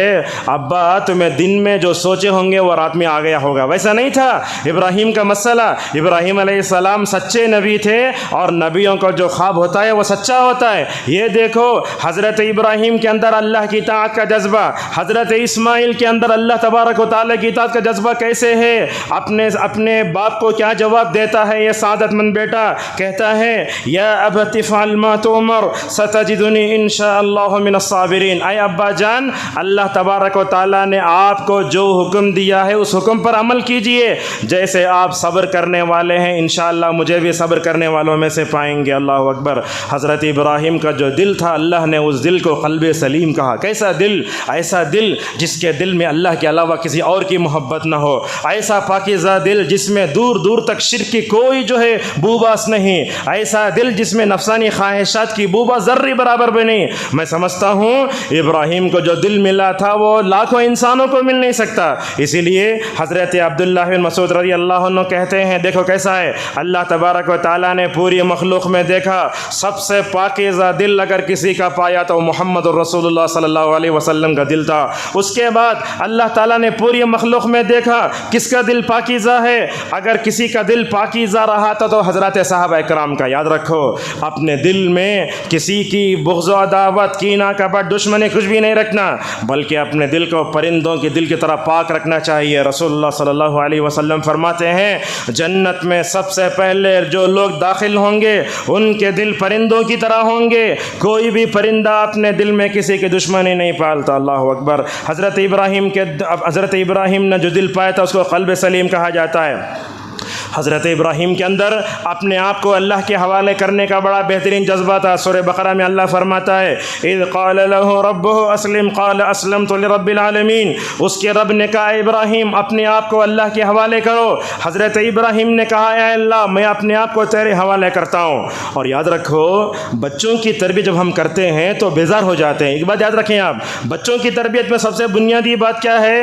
ابا تمہیں دن میں جو سوچے ہوں گے وہ رات میں آ گیا ہوگا۔ ویسا نہیں تھا ابراہیم کا مسئلہ۔ ابراہیم علیہ السلام سچے نبی تھے اور نبیوں کا جو خواب ہوتا ہے وہ سچا ہوتا ہے۔ یہ دیکھو حضرت ابراہیم کے اندر اللہ کی اطاعت کا جذبہ، حضرت اسماعیل کے اندر اللہ تبارک و تعالیٰ کی اطاعت کا جذبہ کیسے ہے۔ اپنے باپ کو کیا جواب دیتا ہے یہ سعادت مند بیٹا؟ کہتا ہے یا ابت افعل ما تؤمر ستجدنی ان شاء اللہ من الصابرین۔ اے ابا جان اللہ تبارک و تعالیٰ نے آپ کو جو حکم دیا ہے اس حکم پر عمل کیجئے، جیسے آپ صبر کرنے والے ہیں انشاءاللہ مجھے بھی صبر کرنے والوں میں سے پائیں گے۔ اللہ اکبر۔ حضرت ابراہیم کا جو دل تھا اللہ نے اس دل کو قلب سلیم کہا۔ کیسا دل؟ ایسا دل جس کے دل میں اللہ کے علاوہ کسی اور کی محبت نہ ہو، ایسا پاکیزہ دل جس میں دور دور تک شرک کی کوئی بو باس نہیں، ایسا دل جس میں نفسانی خواہشات کی بو باس ذرے برابر بھی نہیں۔ میں سمجھتا ہوں ابراہیم کو جو دل ملا تھا وہ لاکھوں انسانوں کو مل نہیں سکتا۔ اسی لیے حضرت عبداللہ بن مسعود رضی اللہ عنہ کہتے ہیں دیکھو کیسا ہے اللہ تبارک و تعالیٰ نے پوری مخلوق میں دیکھا سب سے پاکیزہ دل اگر کسی کا پایا تو محمد الرسول اللہ صلی اللہ علیہ وسلم کا دل تھا۔ اس کے بعد اللہ تعالیٰ نے پوری مخلوق میں دیکھا کس کا دل پاکیزہ ہے، اگر کسی کا دل پاکیزہ رہا تھا تو حضرت صحابہ کرام کا۔ یاد رکھو اپنے دل میں کسی کی بغض و عداوت، کینہ کپٹ، دشمنی کچھ بھی نہیں رکھنا، بلکہ اپنے دل کو پرندوں کے دل کی طرح پاک رکھنا چاہیے۔ رسول اللہ صلی اللہ علیہ وسلم فرماتے ہیں جنت میں سب سے پہلے جو لوگ داخل ہوں گے ان کے دل پرندوں کی طرح ہوں گے، کوئی بھی پرندہ اپنے دل میں کسی کی دشمنی نہیں پالتا۔ اللہ اکبر۔ حضرت ابراہیم نے جو دل پایا تھا اس کو قلب سلیم کہا جاتا ہے۔ حضرت ابراہیم کے اندر اپنے آپ کو اللہ کے حوالے کرنے کا بڑا بہترین جذبہ تھا۔ سورہ بقرہ میں اللہ فرماتا ہے اذ قال له ربه اسلم قال اسلمت لرب العالمین۔ اس کے رب نے کہا ابراہیم اپنے آپ کو اللہ کے حوالے کرو۔ حضرت ابراہیم نے کہا اے اللہ میں اپنے آپ کو تیرے حوالے کرتا ہوں۔ اور یاد رکھو بچوں کی تربیت جب ہم کرتے ہیں تو بیزار ہو جاتے ہیں۔ ایک بات یاد رکھیں آپ، بچوں کی تربیت میں سب سے بنیادی بات کیا ہے؟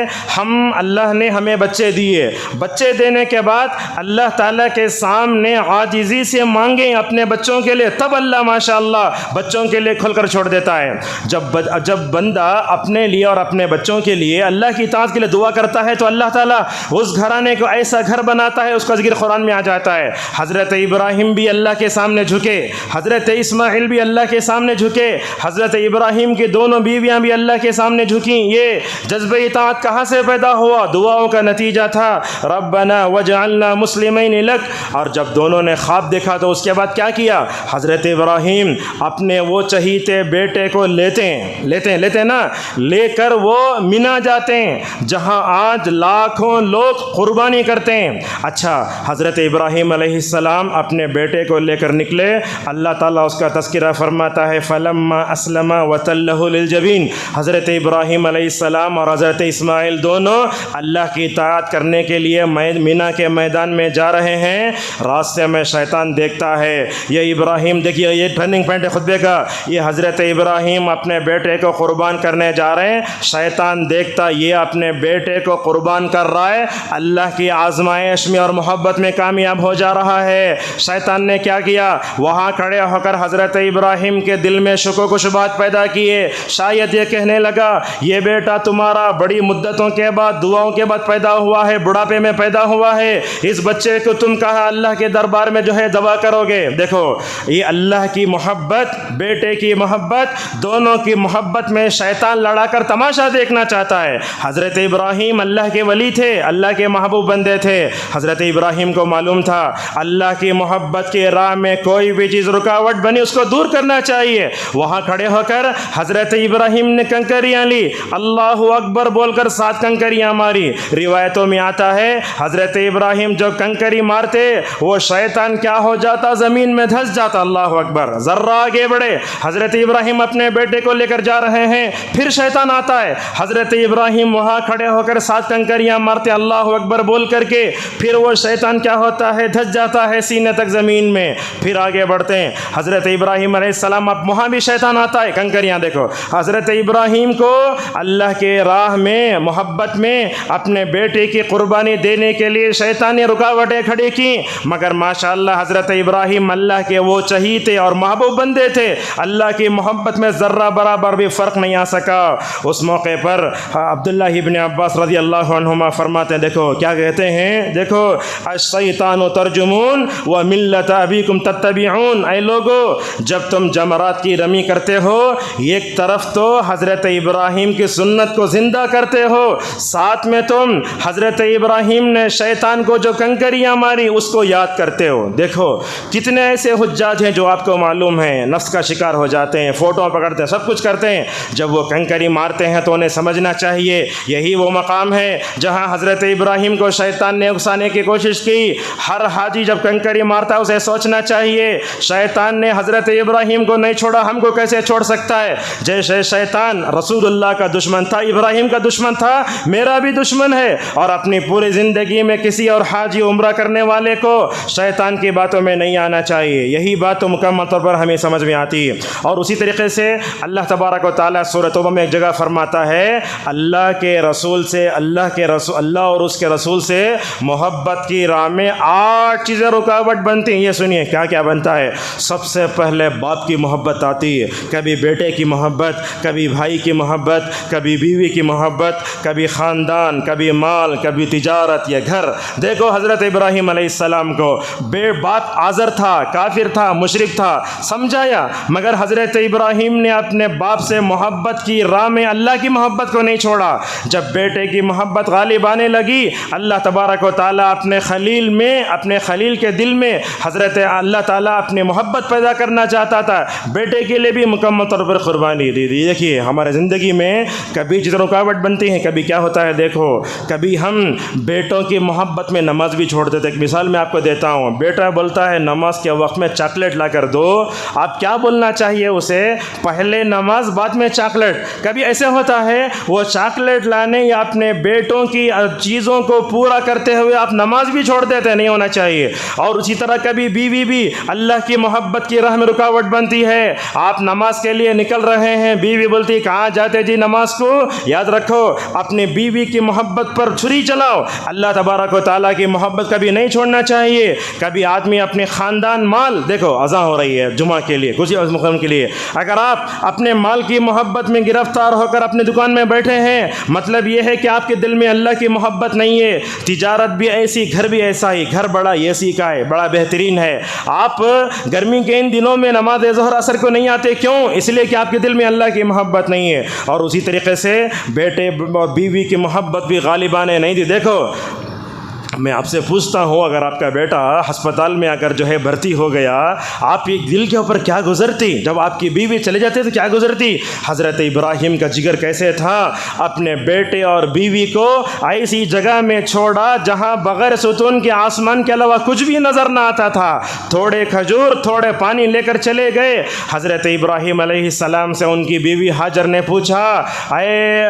اللہ نے ہمیں بچے دیے، بچے دینے کے بعد اللہ تعالیٰ کے سامنے عاجزی سے مانگیں اپنے بچوں کے لیے، تب اللہ ماشاءاللہ بچوں کے لیے کھل کر چھوڑ دیتا ہے۔ جب بندہ اپنے لیے اور اپنے بچوں کے لیے اللہ کی اطاعت کے لیے دعا کرتا ہے تو اللہ تعالیٰ اس گھرانے کو ایسا گھر بناتا ہے، اس کا ذکر قرآن میں آ جاتا ہے۔ حضرت ابراہیم بھی اللہ کے سامنے جھکے، حضرت اسماعیل بھی اللہ کے سامنے جھکے، حضرت ابراہیم کی دونوں بیویاں بھی اللہ کے سامنے جھکیں۔ یہ جذبہ اطاعت کہاں سے پیدا ہوا؟ دعاؤں کا نتیجہ تھا۔ ربنا وجعلنا مسلمین لک۔ اور جب دونوں نے خواب دیکھا تو اس کے بعد کیا کیا؟ حضرت ابراہیم اپنے وہ چہیتے بیٹے کو لیتے نا، لے کر وہ مینا جاتے ہیں جہاں آج لاکھوں لوگ قربانی کرتے ہیں۔ اچھا حضرت ابراہیم علیہ السلام اپنے بیٹے کو لے کر نکلے، اللہ تعالیٰ اس کا تذکرہ فرماتا ہے فلما اسلم وتلہ للجبین۔ حضرت ابراہیم علیہ السلام اور حضرت اسماعیل دونوں اللہ کی اطاعت کرنے کے لیے مینا کے میدان میں جا رہے ہیں۔ راستے میں شیطان دیکھتا ہے، یہ ابراہیم دیکھیے یہ ٹرننگ پوائنٹ ہے خطبے کا، یہ حضرت ابراہیم اپنے بیٹے کو قربان کرنے جا رہے ہیں۔ شیطان دیکھتا یہ اپنے بیٹے کو قربان کر رہا ہے، اللہ کی آزمائش میں اور محبت میں کامیاب ہو جا رہا ہے۔ شیطان نے کیا کیا؟ وہاں کھڑے ہو کر حضرت ابراہیم کے دل میں شکوک و شبہات پیدا کیے۔ شاید یہ کہنے لگا یہ بیٹا تمہارا بڑی مدتوں کے بعد، دعاؤں کے بعد پیدا ہوا ہے، بڑھاپے میں پیدا ہوا ہے، اس بچے کو تم کہا اللہ کے دربار میں دعا کرو گے۔ دیکھو یہ اللہ کی محبت، بیٹے کی محبت، دونوں کی محبت میں شیطان لڑا کر تماشا دیکھنا چاہتا ہے۔ حضرت ابراہیم اللہ کے ولی تھے، اللہ کے محبوب بندے تھے۔ حضرت ابراہیم کو معلوم تھا اللہ کی محبت کی راہ میں کوئی بھی چیز رکاوٹ بنی اس کو دور کرنا چاہیے۔ وہاں کھڑے ہو کر حضرت ابراہیم نے کنکریاں لی، اللہ اکبر بول کر 7 کنکریاں ماری۔ روایتوں میں آتا ہے حضرت ابراہیم جو کنکری مارتے وہ شیطان کیا ہو جاتا؟ زمین میں دھس جاتا۔ اللہ اکبر۔ ذرہ آگے بڑھے، حضرت ابراہیم اپنے بیٹے کو لے کر جا رہے ہیں، پھر شیطان آتا ہے، حضرت ابراہیم وہاں کھڑے ہو کر 7 کنکریاں مارتے اللہ اکبر بول کر کے، پھر وہ شیطان کیا ہوتا ہے؟ دھس جاتا ہے سینے تک زمین میں۔ پھر آگے بڑھتے ہیں، حضرت ابراہیم علیہ السلام، اب وہاں بھی شیطان آتا ہے، کنکریاں دیکھو۔ حضرت ابراہیم کو اللہ کے راہ میں محبت میں اپنے بیٹے کی قربانی دینے کے لیے شیطان نے رکاوٹ رکاوٹیں کھڑی کی، مگر ماشاءاللہ حضرت ابراہیم اللہ کے وہ چہیتے اور محبوب بندے تھے، اللہ کی محبت میں ذرہ برابر بھی فرق نہیں آ سکا۔ اس موقع پر عبداللہ ابن عباس رضی اللہ عنہما فرماتے ہیں، دیکھو کیا کہتے ہیں، دیکھو الشیطان ترجمون وملت ابیکم تتبعون، اے لوگو جب تم جمرات کی رمی کرتے ہو ایک طرف تو حضرت ابراہیم کی سنت کو زندہ کرتے ہو، ساتھ میں تم حضرت ابراہیم نے شیطان کو جو کنکریاں ماری اس کو یاد کرتے ہو۔ دیکھو کتنے ایسے حجاج ہیں جو آپ کو معلوم ہیں نفس کا شکار ہو جاتے ہیں، فوٹو پکڑتے ہیں، سب کچھ کرتے ہیں، جب وہ کنکری مارتے ہیں تو انہیں سمجھنا چاہیے یہی وہ مقام ہے جہاں حضرت ابراہیم کو شیطان نے اکسانے کی کوشش کی۔ ہر حاجی جب کنکری مارتا ہے اسے سوچنا چاہیے شیطان نے حضرت ابراہیم کو نہیں چھوڑا، ہم کو کیسے چھوڑ سکتا ہے؟ جیسے شیطان رسول اللہ کا دشمن تھا، ابراہیم کا دشمن تھا، میرا بھی دشمن ہے، اور اپنی پوری زندگی میں کسی اور حاجی عمرہ کرنے والے کو شیطان کی باتوں میں نہیں آنا چاہیے۔ یہی بات تو مکمل طور پر ہمیں سمجھ میں آتی ہے۔ اور اسی طریقے سے اللہ تبارک و تعالیٰ سورۃ توبہ میں ایک جگہ فرماتا ہے اللہ کے رسول سے اللہ اور اس کے رسول سے محبت کی راہ میں 8 چیزیں رکاوٹ بنتی ہیں۔ یہ سنیے کیا کیا بنتا ہے۔ سب سے پہلے باپ کی محبت آتی ہے، کبھی بیٹے کی محبت، کبھی بھائی کی محبت، کبھی بیوی کی محبت، کبھی خاندان، کبھی مال، کبھی تجارت یا گھر۔ دیکھو حضرت ابراہیم علیہ السلام کو باپ آزر تھا، کافر تھا، مشرک تھا، سمجھایا، مگر حضرت ابراہیم نے اپنے باپ سے محبت کی راہ میں اللہ کی محبت کو نہیں چھوڑا۔ جب بیٹے کی محبت غالب آنے لگی اللہ تبارک و تعالیٰ اپنے خلیل کے دل میں حضرت اللہ تعالیٰ اپنی محبت پیدا کرنا چاہتا تھا، بیٹے کے لیے بھی مکمل طور پر قربانی دی۔ دیکھیے ہمارے زندگی میں کبھی چیزیں رکاوٹ بنتی ہیں، کبھی کیا ہوتا ہے، دیکھو کبھی ہم بیٹوں کی محبت میں نماز بھی چھوڑ دیتے۔ ایک مثال میں آپ کو دیتا ہوں، بیٹا بولتا ہے نماز کے وقت میں چاکلیٹ لا کر دو، آپ کیا بولنا چاہیے اسے، پہلے نماز بعد میں چاکلیٹ۔ کبھی ایسے ہوتا ہے وہ چاکلیٹ لانے یا اپنے بیٹوں کی چیزوں کو پورا کرتے ہوئے آپ نماز بھی چھوڑ دیتے، نہیں ہونا چاہیے۔ اور اسی طرح کبھی بیوی بھی اللہ کی محبت کی راہ میں رکاوٹ بنتی ہے، آپ نماز کے لیے نکل رہے ہیں، بیوی بولتی کہاں جاتے جی نماز کو، یاد رکھو اپنی بیوی کی محبت پر چھری چلاؤ۔ اللہ تبارک و تعالیٰ کی محبت کبھی نہیں چھوڑنا چاہیے۔ کبھی آدمی اپنے خاندان مال، دیکھو اذان ہو رہی ہے جمعہ کے لیے، کسی مقام کے لیے، اگر آپ اپنے مال کی محبت میں گرفتار ہو کر اپنے دکان میں بیٹھے ہیں، مطلب یہ ہے کہ آپ کے دل میں اللہ کی محبت نہیں ہے۔ تجارت بھی ایسی، گھر بھی ایسا ہی، گھر بڑا اے کا ہے، بڑا بہترین ہے، آپ گرمی کے ان دنوں میں نماز ظہر اثر کو نہیں آتے، کیوں؟ اس لیے کہ آپ کے دل میں اللہ کی محبت نہیں ہے۔ اور اسی طریقے سے بیٹے اور بیوی کی محبت بھی غالبانے نہیں دی۔ دیکھو میں آپ سے پوچھتا ہوں اگر آپ کا بیٹا ہسپتال میں اگر جو ہے بھرتی ہو گیا، آپ کی دل کے اوپر کیا گزرتی؟ جب آپ کی بیوی چلے جاتے تو کیا گزرتی؟ حضرت ابراہیم کا جگر کیسے تھا، اپنے بیٹے اور بیوی کو ایسی جگہ میں چھوڑا جہاں بغیر ستون کے آسمان کے علاوہ کچھ بھی نظر نہ آتا تھا، تھوڑے کھجور تھوڑے پانی لے کر چلے گئے۔ حضرت ابراہیم علیہ السلام سے ان کی بیوی ہاجر نے پوچھا اے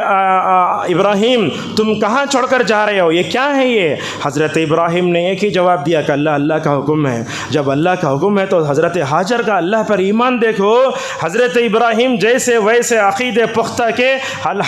ابراہیم تم کہاں چھوڑ کر جا رہے ہو، یہ کیا ہے؟ یہ حضرت ابراہیم نے ایک ہی جواب دیا کہ اللہ کا حکم ہے۔ جب اللہ کا حکم ہے تو حضرت ہاجر کا اللہ پر ایمان دیکھو، حضرت ابراہیم جیسے ویسے عقیدے پختہ کے،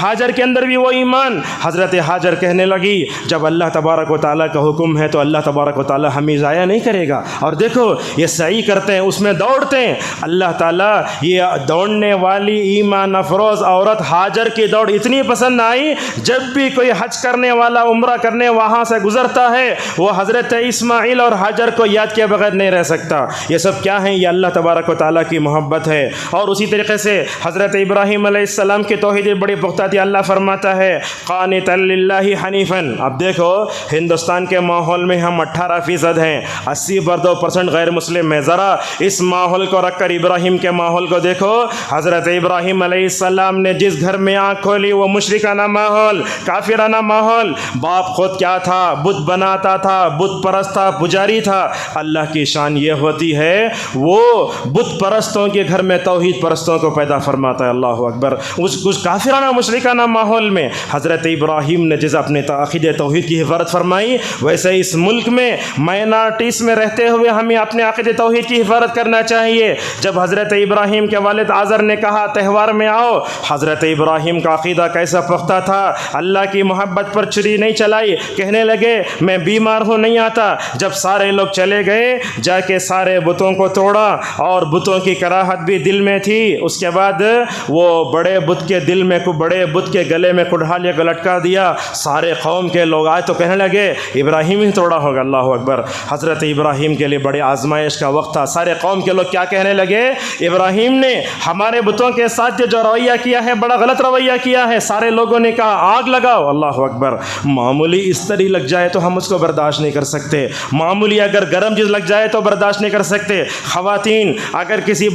ہاجر کے اندر بھی وہ ایمان۔ حضرت ہاجر کہنے لگی جب اللہ تبارک و تعالیٰ کا حکم ہے تو اللہ تبارک و تعالیٰ ہمیں ضائع نہیں کرے گا۔ اور دیکھو یہ سعی کرتے ہیں، اس میں دوڑتے ہیں، اللہ تعالیٰ یہ دوڑنے والی ایمان افروز عورت ہاجر کی دوڑ اتنی پسند آئی، جب بھی کوئی حج کرنے والا عمرہ کرنے وہاں سے گزرتا ہے وہ حضرت اسماعیل اور ہاجر کو یاد کیے بغیر نہیں رہ سکتا۔ یہ سب کیا ہیں؟ یہ اللہ تبارک و تعالیٰ کی محبت ہے۔ اور اسی طریقے سے حضرت ابراہیم علیہ السلام کی توحید بڑی پختہ تھی۔ اللہ فرماتا ہے قانتا للہ حنیفا۔ اب دیکھو ہندوستان کے ماحول میں ہم 18% ہیں، 80% غیر مسلم ہیں، ذرا اس ماحول کو رکھ کر ابراہیم کے ماحول کو دیکھو۔ حضرت ابراہیم علیہ السلام نے جس گھر میں آنکھ کھولی وہ مشرکانہ ماحول، کافرانہ ماحول، باپ خود کیا تھا، بت بناتا تھا، بت پرست تھا، پجاری تھا۔ اللہ کی شان یہ ہوتی ہے وہ بت پرستوں کے گھر میں توحید پرستوں کو پیدا فرماتا ہے۔ اللہ اکبر۔ کچھ کافرانہ مشرکانہ ماحول میں حضرت ابراہیم نے جیسے اپنے عقید توحید کی حفاظت فرمائی، ویسے اس ملک میں مائنارٹیز میں رہتے ہوئے ہمیں اپنے عقید توحید کی حفاظت کرنا چاہیے۔ جب حضرت ابراہیم کے والد آزر نے کہا تہوار میں آؤ، حضرت ابراہیم کا عقیدہ کیسا پختہ تھا، اللہ کی محبت پر چھری نہیں چلائی، کہنے لگے میں میں بیمار ہوں نہیں آتا۔ جب سارے لوگ چلے گئے، جا کے سارے بتوں کو توڑا، اور بتوں کی کراہت بھی دل میں تھی۔ اس کے بعد وہ بڑے بت کے دل میں بڑے بت کے گلے میں کڑھالے کو لٹکا دیا۔ سارے قوم کے لوگ آئے تو کہنے لگے ابراہیم ہی توڑا ہوگا۔ اللہ اکبر! حضرت ابراہیم کے لیے بڑی آزمائش کا وقت تھا۔ سارے قوم کے لوگ کیا کہنے لگے؟ ابراہیم نے ہمارے بتوں کے ساتھ جو رویہ کیا ہے بڑا غلط رویہ کیا ہے۔ سارے لوگوں نے کہا آگ لگاؤ۔ اللہ اکبر! معمولی استری لگ جائے تو ہم اس کو برداشت نہیں کر سکتے، معمولی اگر گرم چیز لگ جائے تو برداشت نہیں کر سکتے۔ خواتین اگر کسی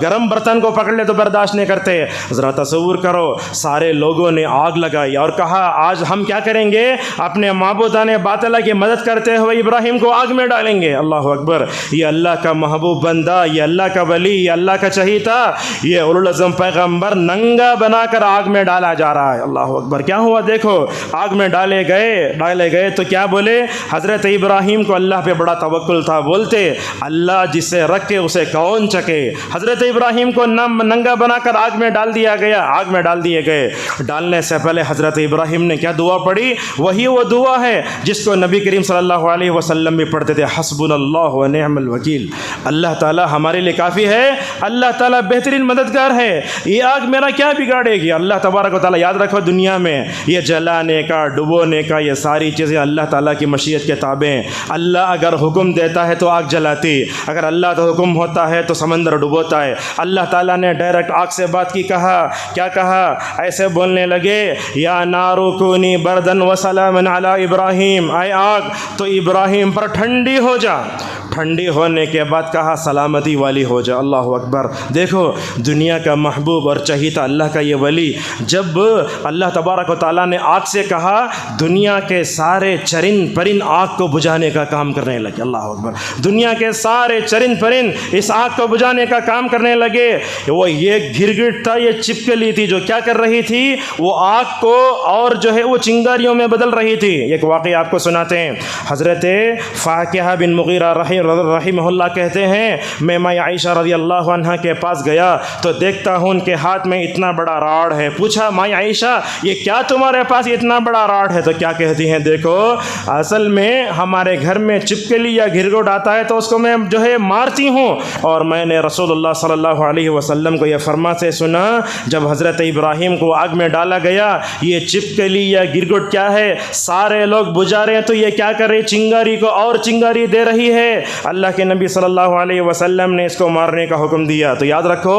گرم برتن کو پکڑ لے تو برداشت نہیں کرتے۔ ذرا تصور کرو، سارے لوگوں نے آگ لگائی اور کہا آج ہم کیا کریں گے؟ اپنے معبودان باطلہ کی مدد کرتے ہوئے ابراہیم کو آگ میں ڈالیں گے۔ اللہ اکبر! یہ اللہ کا محبوب بندہ، یہ اللہ کا ولی، یہ اللہ کا چہیتا، یہ اولوالعزم پیغمبر ننگا بنا کر آگ میں ڈالا جا رہا ہے۔ اللہ اکبر! کیا ہوا دیکھو، آگ میں ڈالے گئے تو کیا بولے؟ حضرت ابراہیم کو اللہ پہ بڑا توکل تھا، بولتے اللہ جسے رکھے اسے کون چکے۔ حضرت ابراہیم کو ننگا بنا کر آگ میں ڈال دیا گیا، آگ میں ڈال دیے گئے۔ ڈالنے سے پہلے حضرت ابراہیم نے کیا دعا پڑھی؟ وہی وہ دعا ہے جس کو نبی کریم صلی اللہ علیہ وسلم بھی پڑھتے تھے، حسبنا اللہ و نعم الوکیل۔ اللہ تعالیٰ ہمارے لیے کافی ہے، اللہ تعالیٰ بہترین مددگار ہے، یہ آگ میرا کیا بگاڑے گی؟ اللہ تبارک و تعالیٰ، یاد رکھو دنیا میں یہ جلانے کا، ڈبونے کا، یہ ساری چیزیں اللہ تعالیٰ کی مشیت کے تابع ہیں۔ اللہ اگر حکم دیتا ہے تو آگ جلاتی، اگر اللہ کا حکم ہوتا ہے تو سمندر ڈبوتا ہے۔ اللہ تعالیٰ نے ڈائریکٹ آگ سے بات کی، کیا کہا؟ ایسے بولنے لگے یا نارو کونی بردن و سلاما علی ابراہیم، اے آگ تو ابراہیم پر ٹھنڈی ہو جا۔ ٹھنڈی ہونے کے بعد کہا سلامتی والی ہو جا۔ اللہ اکبر! دیکھو دنیا کا محبوب اور چہیتا اللہ کا یہ ولی، جب اللہ تبارک و تعالیٰ نے آگ سے کہا، دنیا کے سارے چرند پرند آگ کو بجھانے کا کام کرنے لگے۔ اللہ اکبر! دنیا کے سارے چرند پرند اس آگ کو بجھانے کا کام کرنے لگے۔ وہ یہ گرگٹ تھا، یہ چپکلی تھی جو کیا کر رہی تھی؟ وہ آگ کو اور جو ہے وہ چنگاریوں میں بدل رہی تھی۔ ایک واقعہ آپ کو سناتے ہیں۔ حضرت فاقہ بن مغیرہ رحمہ اللہ کہتے ہیں میں ماں عائشہ رضی اللہ عنہ کے پاس گیا تو دیکھتا ہوں ان کے ہاتھ میں اتنا بڑا راڑ ہے۔ پوچھا ماں عائشہ یہ کیا تمہارے پاس اتنا بڑا راڑ ہے؟ تو کیا کہتی ہیں؟ دیکھو اصل میں ہمارے گھر میں چپکلی یا گھرگھٹ آتا ہے تو اس کو میں جو ہے مارتی ہوں، اور میں نے رسول اللہ صلی اللہ علیہ وسلم کو یہ فرماتے سنا جب حضرت ابراہیم کو آگ میں ڈالا گیا، یہ چپکلی یا گرگٹ کیا ہے؟ سارے لوگ بجھا رہے ہیں تو یہ کیا کر رہی؟ چنگاری کو اور چنگاری دے رہی ہے۔ اللہ کے نبی صلی اللہ علیہ وسلم نے اس کو مارنے کا حکم دیا۔ تو یاد رکھو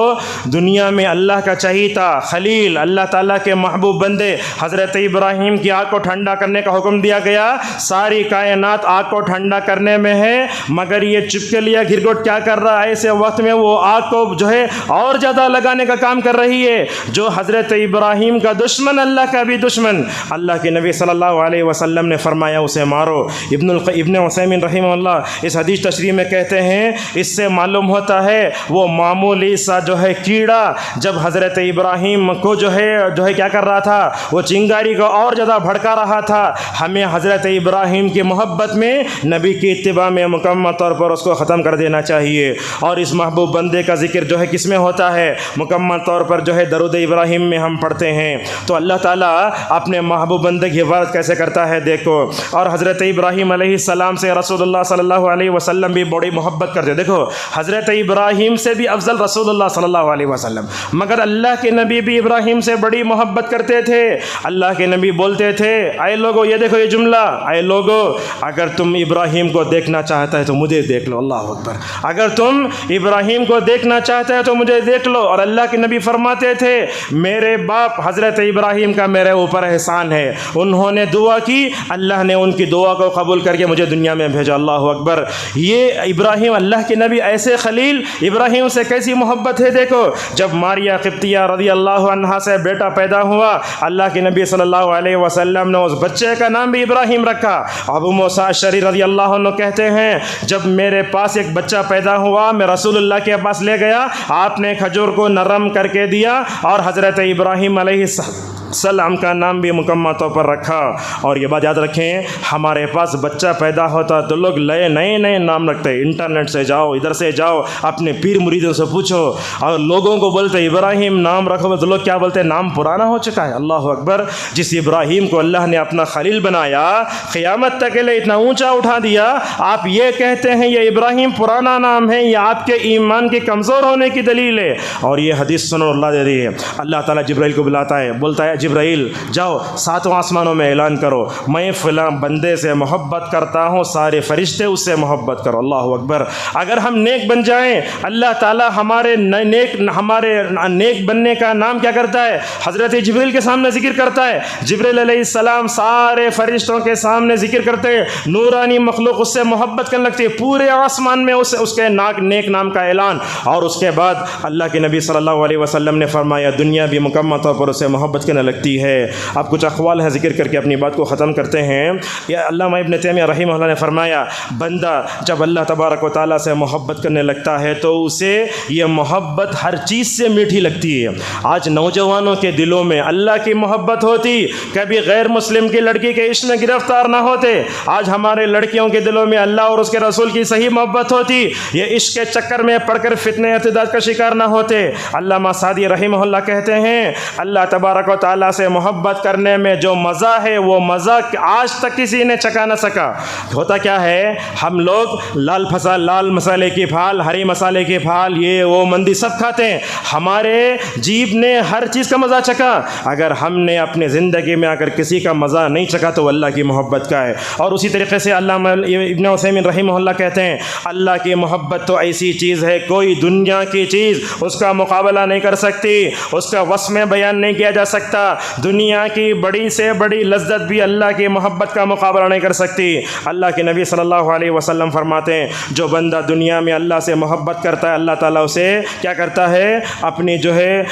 دنیا میں اللہ کا چہیتا خلیل، اللہ تعالیٰ کے محبوب بندے حضرت ابراہیم کی آگ کو ٹھنڈا کرنے کا حکم دیا گیا۔ ساری کائنات آگ کو ٹھنڈا کرنے میں ہے، مگر یہ چپکلی یا گرگٹ کیا کر رہا ہے؟ ایسے وقت میں وہ آگ کو جو ہے اور زیادہ لگانے کا کام کر رہی ہے۔ جو حضرت ابراہیم کا دشمن اللہ کا بھی دشمن، اللہ کے نبی صلی اللہ علیہ وسلم نے فرمایا اسے مارو۔ ابن عثیمین رحمہ اللہ اس حدیث تشریح میں کہتے ہیں اس سے معلوم ہوتا ہے وہ معمولی سا جو ہے کیڑا جب حضرت ابراہیم کو جو ہے کیا کر رہا تھا؟ وہ چنگاری کو اور زیادہ بھڑکا رہا تھا۔ ہمیں حضرت ابراہیم کی محبت میں، نبی کی اتباع میں مکمل طور پر اس کو ختم کر دینا چاہیے۔ اور اس محبوب بندے کا ذکر جو ہے کس میں ہوتا ہے؟ مکمل طور پر جو ہے درود ابراہیم میں ہم پڑھتے ہیں۔ تو اللہ تعالیٰ اپنے محبوب بندے کی حفاظت کیسے کرتا ہے دیکھو۔ اور حضرت ابراہیم علیہ السلام سے رسول اللہ صلی اللہ علیہ وسلم بھی بڑی محبت کرتے۔ دیکھو حضرت ابراہیم سے بھی افضل رسول اللہ صلی اللہ علیہ وسلم، مگر اللہ کے نبی بھی ابراہیم سے بڑی محبت کرتے تھے۔ اللہ کے نبی بولتے تھے اے لوگو، یہ دیکھو یہ جملہ، اے لوگو اگر تم ابراہیم کو دیکھنا چاہتا ہے تو مجھے دیکھ لو۔ اللہ اکبر! اگر تم ابراہیم کو دیکھنا چاہتے ہیں تو مجھے دیکھ لو۔ اور اللہ کے نبی فرماتے تھے میرے باپ حضرت ابراہیم کا میرے اوپر احسان ہے، انہوں نے دعا کی، اللہ نے ان کی دعا کو قبول کر کے مجھے دنیا میں بھیجا۔ اللہ اکبر! یہ ابراہیم اللہ کے نبی ایسے خلیل، ابراہیم سے کیسی محبت ہے دیکھو۔ جب ماریا قبطیہ رضی اللہ عنہا سے بیٹا پیدا ہوا، اللہ کے نبی صلی اللہ علیہ وسلم نے اس بچے کا نام بھی ابراہیم رکھا۔ ابو موسیٰ اشعری رضی اللہ عنہ کہتے ہیں جب میرے پاس ایک بچہ پیدا ہوا میں رسول اللہ کے پاس لے گیا، آپ نے کھجور کو نرم کر کے دیا اور حضرت ابراہیم علیہ السلام سلام کا نام بھی مکمل طور پر رکھا۔ اور یہ بات یاد رکھیں، ہمارے پاس بچہ پیدا ہوتا تو لوگ نئے نام رکھتے، انٹرنیٹ سے جاؤ، ادھر سے جاؤ، اپنے پیر مریدوں سے پوچھو، اور لوگوں کو بولتے ابراہیم نام رکھو تو لوگ کیا بولتے؟ نام پرانا ہو چکا ہے۔ اللہ اکبر! جس ابراہیم کو اللہ نے اپنا خلیل بنایا، قیامت تک کے لیے اتنا اونچا اٹھا دیا، آپ یہ کہتے ہیں یہ ابراہیم پرانا نام ہے، یہ آپ کے ایمان کے کمزور ہونے کی دلیل ہے۔ اور یہ حدیث سنو، اللہ دے دی ہے، اللہ تعالیٰ جبرائیل کو بلاتا ہے، بولتا ہے جبرائیل جاؤ 7 آسمانوں میں اعلان کرو میں فلاں بندے سے محبت کرتا ہوں، سارے فرشتے اس سے محبت کرو۔ اللہ اکبر! اگر ہم نیک بن جائیں، اللہ تعالیٰ ہمارے نیک بننے کا نام کیا کرتا ہے؟ حضرت جبرائیل کے سامنے ذکر کرتا ہے۔ جبرائیل علیہ السلام سارے فرشتوں کے سامنے ذکر کرتے ہیں، نورانی مخلوق اس سے محبت کرنے لگتی ہے، پورے آسمان میں اس کے نیک نام کا اعلان۔ اور اس کے بعد اللہ کے نبی صلی اللہ علیہ وسلم نے فرمایا دنیا بھی مکمل طور پر اسے محبت کرنے لگتی ہے۔ اب کچھ اقوال ہیں، ذکر کر کے اپنی بات کو ختم کرتے ہیں۔ یہ علامہ ابن تیمیہ رحمہ اللہ نے فرمایا بندہ جب اللہ تبارک و تعالیٰ سے محبت کرنے لگتا ہے تو اسے یہ محبت ہر چیز سے میٹھی لگتی ہے۔ آج نوجوانوں کے دلوں میں اللہ کی محبت ہوتی، کبھی غیر مسلم کی لڑکی کے عشق میں گرفتار نہ ہوتے۔ آج ہمارے لڑکیوں کے دلوں میں اللہ اور اس کے رسول کی صحیح محبت ہوتی، یہ عشق کے چکر میں پڑھ کر فتنے ارتداد کا شکار نہ ہوتے۔ علامہ سعدی رحمہ اللہ کہتے ہیں اللہ تبارک و تعالیٰ سے محبت کرنے میں جو مزہ ہے وہ مزہ آج تک کسی نے چکھا نہ سکا۔ ہوتا کیا ہے، ہم لوگ لال مسالے کی پھال، ہری مسالے کی پھال، یہ وہ مندی سب کھاتے ہیں، ہمارے جیب نے ہر چیز کا مزہ چکھا، اگر ہم نے اپنے زندگی میں اگر کسی کا مزہ نہیں چکھا تو اللہ کی محبت کا ہے۔ اور اسی طریقے سے علامہ ابن عثیمین رحمہ اللہ کہتے ہیں اللہ کی محبت تو ایسی چیز ہے کوئی دنیا کی چیز اس کا مقابلہ نہیں کر سکتی، اس کا وصف میں بیان نہیں کیا جا سکتا۔ دنیا کی بڑی سے بڑی لذت بھی اللہ کی محبت کا مقابلہ نہیں کر سکتی۔ اللہ کے نبی صلی اللہ علیہ وسلم فرماتے ہیں جو بندہ دنیا میں اللہ سے محبت کرتا ہے اللہ تعالیٰ اسے کیا کرتا ہے، اپنی جو ہے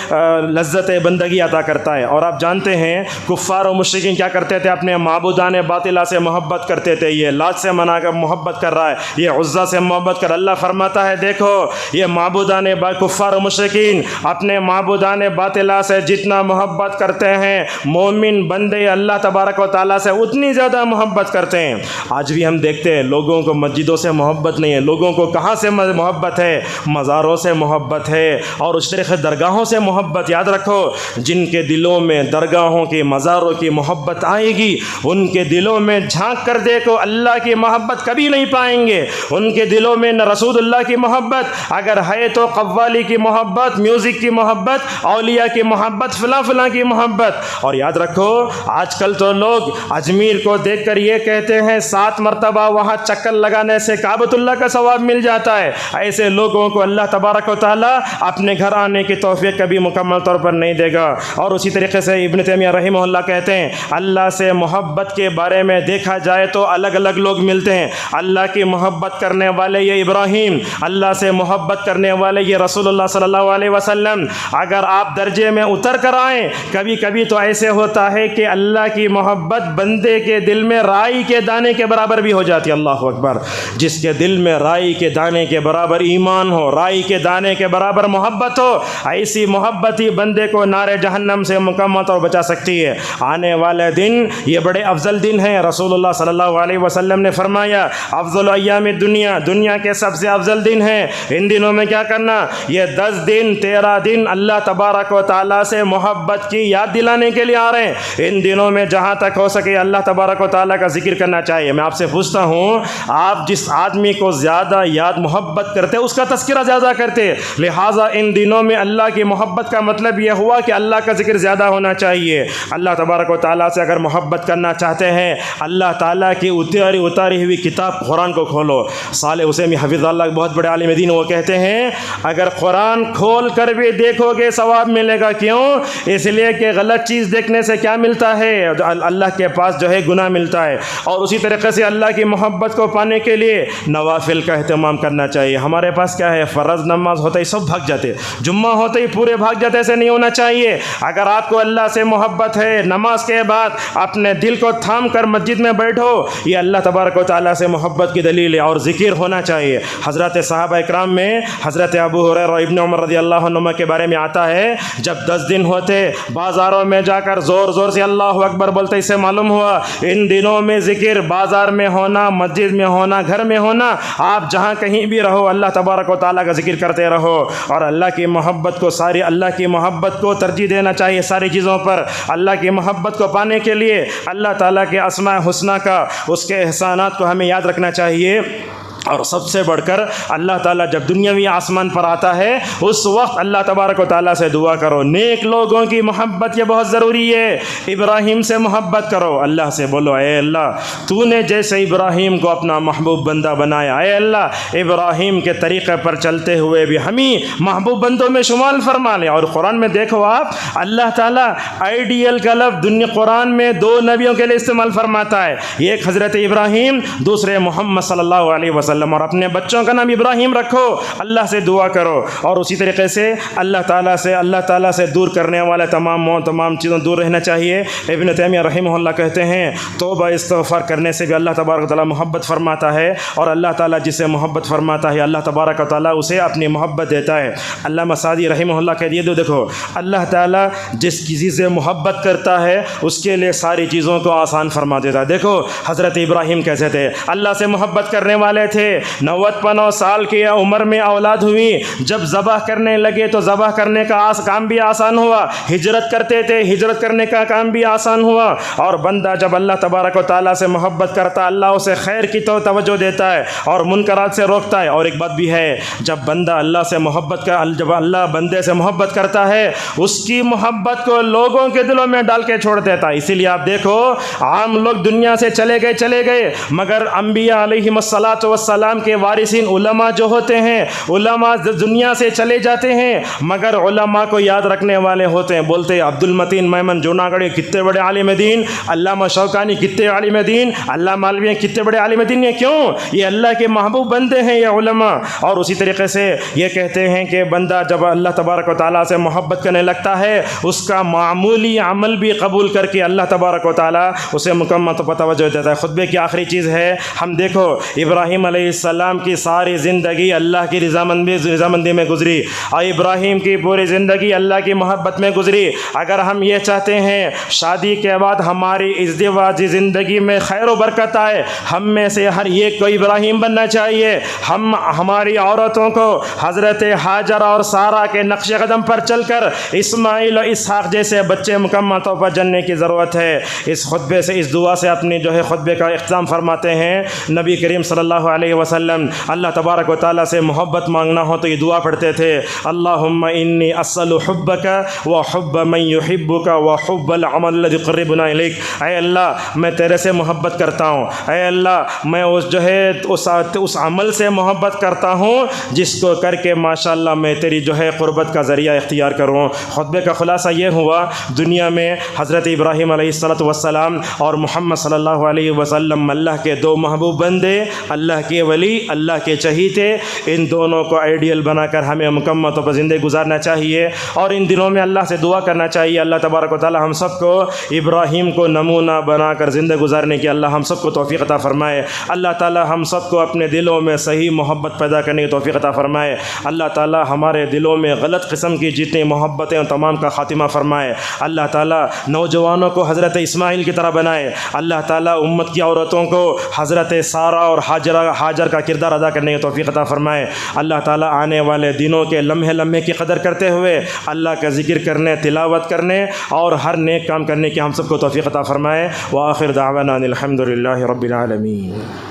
لذت بندگی عطا کرتا ہے۔ اور آپ جانتے ہیں کفار و مشرکین کیا کرتے تھے، اپنے معبودان باطلہ سے محبت کرتے تھے، یہ لات سے منا کر محبت کر رہا ہے، یہ عزا سے محبت کر، اللہ فرماتا ہے دیکھو یہ معبودان کفار و مشرکین اپنے معبودان باطلہ سے جتنا محبت کرتے ہیں مومن بندے اللہ تبارک و تعالیٰ سے اتنی زیادہ محبت کرتے ہیں۔ آج بھی ہم دیکھتے ہیں لوگوں کو مسجدوں سے محبت نہیں ہے، لوگوں کو کہاں سے محبت ہے، مزاروں سے محبت ہے، اور اس طریقے درگاہوں سے محبت۔ یاد رکھو جن کے دلوں میں درگاہوں کی مزاروں کی محبت آئے گی ان کے دلوں میں جھانک کر دیکھو اللہ کی محبت کبھی نہیں پائیں گے، ان کے دلوں میں نہ رسول اللہ کی محبت، اگر ہے تو قوالی کی محبت، میوزک کی محبت، اولیاء کی محبت، فلاں کی محبت۔ اور یاد رکھو آج کل تو لوگ اجمیر کو دیکھ کر یہ کہتے ہیں 7 مرتبہ وہاں چکر لگانے سے کعبۃ اللہ کا ثواب مل جاتا ہے۔ ایسے لوگوں کو اللہ تبارک و تعالیٰ اپنے گھر آنے کی توفیق کبھی مکمل طور پر نہیں دے گا۔ اور اسی طریقے سے ابن تیمیہ رحمہ اللہ کہتے ہیں اللہ سے محبت کے بارے میں دیکھا جائے تو الگ الگ لوگ ملتے ہیں، اللہ کی محبت کرنے والے یہ ابراہیم، اللہ سے محبت کرنے والے یہ رسول اللہ صلی اللہ علیہ وسلم۔ اگر آپ درجے میں اتر کر آئیں کبھی کبھی تو ایسے ہوتا ہے کہ اللہ کی محبت بندے کے دل میں رائی کے دانے کے برابر بھی ہو جاتی ہے۔ اللہ اکبر! جس کے دل میں رائی کے دانے کے برابر ایمان ہو، رائی کے دانے کے برابر محبت ہو، ایسی محبت ہی بندے کو نار جہنم سے مکمل طور بچا سکتی ہے۔ آنے والے دن یہ بڑے افضل دن ہیں، رسول اللہ صلی اللہ علیہ وسلم نے فرمایا افضل ایام دنیا، دنیا کے سب سے افضل دن ہیں۔ ان دنوں میں کیا کرنا، یہ 10 دن 13 دن اللہ تبارک و تعالیٰ سے محبت کی یاد دلانے کے لیے آ رہے ہیں۔ ان دنوں میں جہاں تک ہو سکے اللہ تبارک و تعالیٰ کا ذکر کرنا چاہیے۔ میں آپ سے پوچھتا ہوں آپ جس آدمی کو زیادہ یاد محبت کرتے اس کا تذکرہ زیادہ کرتے، لہٰذا ان دنوں میں اللہ کی محبت کا مطلب یہ ہوا کہ اللہ کا ذکر زیادہ ہونا چاہیے۔ اللہ تبارک و تعالیٰ سے اگر محبت کرنا چاہتے ہیں اللہ تعالیٰ کی اتاری ہوئی کتاب قرآن کو کھولو۔ صالح حسینی حفظ اللہ بہت بڑے عالم دین، وہ کہتے ہیں اگر قرآن کھول کر بھی دیکھو گے ثواب ملے گا، کیوں؟ اس لیے کہ غلط چیز دیکھنے سے کیا ملتا ہے، اللہ کے پاس جو ہے گناہ ملتا ہے۔ اور اسی طریقے سے اللہ کی محبت کو پانے کے لیے نوافل کا اہتمام کرنا چاہیے۔ ہمارے پاس کیا ہے، فرض نماز ہوتا ہی سب بھاگ جاتے، جمعہ ہوتے ہی پورے بھاگ جاتے، ایسے نہیں ہونا چاہیے۔ اگر آپ کو اللہ سے محبت ہے نماز کے بعد اپنے دل کو تھام کر مسجد میں بیٹھو، یہ اللہ تبارک و تعالیٰ سے محبت کی دلیل ہے، اور ذکر ہونا چاہیے۔ حضرت صحابہ اکرام میں حضرت ابو ہریرہ اور ابن عمر رضی اللہ عنہما کے بارے میں آتا ہے جب 10 دن ہوتے بعض بازاروں میں جا کر زور زور سے اللہ اکبر بولتے، اس سے معلوم ہوا ان دنوں میں ذکر بازار میں ہونا، مسجد میں ہونا، گھر میں ہونا، آپ جہاں کہیں بھی رہو اللہ تبارک و تعالیٰ کا ذکر کرتے رہو، اور اللہ کی محبت کو اللہ کی محبت کو ترجیح دینا چاہیے ساری چیزوں پر۔ اللہ کی محبت کو پانے کے لیے اللہ تعالیٰ کے اسماء حسنیٰ کا، اس کے احسانات کو ہمیں یاد رکھنا چاہیے۔ اور سب سے بڑھ کر اللہ تعالیٰ جب دنیاوی آسمان پر آتا ہے اس وقت اللہ تبارک و تعالیٰ سے دعا کرو، نیک لوگوں کی محبت یہ بہت ضروری ہے۔ ابراہیم سے محبت کرو، اللہ سے بولو اے اللہ تو نے جیسے ابراہیم کو اپنا محبوب بندہ بنایا، اے اللہ ابراہیم کے طریقے پر چلتے ہوئے بھی ہمیں محبوب بندوں میں شمال فرما لے۔ اور قرآن میں دیکھو آپ، اللہ تعالیٰ آئیڈیل کا لفظ دنیا قرآن میں 2 نبیوں کے لیے استعمال فرماتا ہے، ایک حضرت ابراہیم، دوسرے محمد صلی اللہ علیہ وسلم۔ اور اپنے بچوں کا نام ابراہیم رکھو، اللہ سے دعا کرو، اور اسی طریقے سے اللہ تعالیٰ سے دور کرنے والے تمام چیزوں دور رہنا چاہیے۔ ابن تیمیہ رحمہ اللہ کہتے ہیں توبہ استغفار کرنے سے بھی اللہ تبارک و تعالیٰ محبت فرماتا ہے، اور اللہ تعالیٰ جسے محبت فرماتا ہے اللہ تبارک و تعالیٰ اسے اپنی محبت دیتا ہے۔ علامہ سعدی رحمہ اللہ کہہ دو دیکھو اللہ تعالیٰ جس کسی سے محبت کرتا ہے اس کے لیے ساری چیزوں کو آسان فرما دیتا ہے۔ دیکھو حضرت ابراہیم کیسے تھے، اللہ سے محبت کرنے والے تھے، 90 سال کی عمر میں اولاد ہوئی، جب ذبح کرنے لگے تو ذبح کرنے کا کام بھی آسان ہوا، ہجرت کرتے تھے ہجرت کرنے کا کام بھی آسان ہوا، اور بندہ جب اللہ تبارک و تعالیٰ سے محبت کرتا اللہ اسے خیر کی توجہ دیتا ہے اور منکرات سے روکتا ہے۔ اور ایک بات بھی ہے، جب بندہ اللہ سے جب اللہ بندے سے محبت کرتا ہے اس کی محبت کو لوگوں کے دلوں میں ڈال کے چھوڑ دیتا ہے۔ اسی لیے آپ دیکھو عام لوگ دنیا سے چلے گئے، مگر انبیاء علیہم السلام کے وارثین علماء جو ہوتے ہیں، علماء دنیا سے چلے جاتے ہیں مگر علماء کو یاد رکھنے والے ہوتے ہیں۔ بولتے ہیں عبد المتین میمن جوناگڑھی کتنے بڑے عالم دین، علامہ شوکانی کتنے عالم دین، علامہ مولوی کتنے بڑے عالم دین، یہ کیوں؟ یہ اللہ کے محبوب بندے ہیں یہ علماء۔ اور اسی طریقے سے یہ کہتے ہیں کہ بندہ جب اللہ تبارک و تعالیٰ سے محبت کرنے لگتا ہے اس کا معمولی عمل بھی قبول کر کے اللہ تبارک و تعالیٰ اسے مکمل توجہ دیتا ہے۔ خطبے کی آخری چیز ہے، ہم دیکھو ابراہیم علیہ السلام کی ساری زندگی اللہ کی رضامندی میں گزری، اور ابراہیم کی پوری زندگی اللہ کی محبت میں گزری۔ اگر ہم یہ چاہتے ہیں شادی کے بعد ہماری ازدواجی زندگی میں خیر و برکت آئے، ہم میں سے ہر ایک کو ابراہیم بننا چاہیے۔ ہماری عورتوں کو حضرت ہاجر اور سارہ کے نقش قدم پر چل کر اسماعیل و اسحاق جیسے بچے مکمل طور پر جننے کی ضرورت ہے۔ اس خطبے سے، اس دعا سے اپنی خطبے کا اختتام فرماتے ہیں نبی کریم صلی اللہ علیہ وسلم اللہ تبارک و تعالیٰ سے محبت مانگنا ہو تو یہ دعا پڑھتے تھے، اللہم انی اسأل حبک و حب من یحبک و حب العمل الذی یقربنا الیک۔ اے اللہ میں تیرے سے محبت کرتا ہوں، اے اللہ میں اس عمل سے محبت کرتا ہوں جس کو کر کے ماشاءاللہ میں تیری قربت کا ذریعہ اختیار کروں۔ خطبے کا خلاصہ یہ ہوا، دنیا میں حضرت ابراہیم علیہ السلام اور محمد صلی اللہ علیہ وسلم اللہ کے 2 محبوب بندے، اللہ کے ولی، اللہ کے چہیتے، ان دونوں کو آئیڈیل بنا کر ہمیں مکمل طور پر زندگی گزارنا چاہیے، اور ان دنوں میں اللہ سے دعا کرنا چاہیے اللہ تبارک و تعالی ہم سب کو ابراہیم کو نمونہ بنا کر زندگی گزارنے کی اللہ ہم سب کو توفیق عطا فرمائے۔ اللہ تعالی ہم سب کو اپنے دلوں میں صحیح محبت پیدا کرنے کی توفیق عطا فرمائے۔ اللہ تعالی ہمارے دلوں میں غلط قسم کی جتنی محبتیں ان تمام کا خاتمہ فرمائے۔ اللہ تعالی نوجوانوں کو حضرت اسماعیل کی طرح بنائے۔ اللہ تعالی امت کی عورتوں کو حضرت سارہ اور ہاجر کا کردار ادا کرنے کی توفیق عطا فرمائے۔ اللہ تعالی آنے والے دنوں کے لمحے لمحے کی قدر کرتے ہوئے اللہ کا ذکر کرنے، تلاوت کرنے اور ہر نیک کام کرنے کی ہم سب کو توفیق عطا فرمائے۔ وآخر دعوانا الحمد للہ رب العالمین۔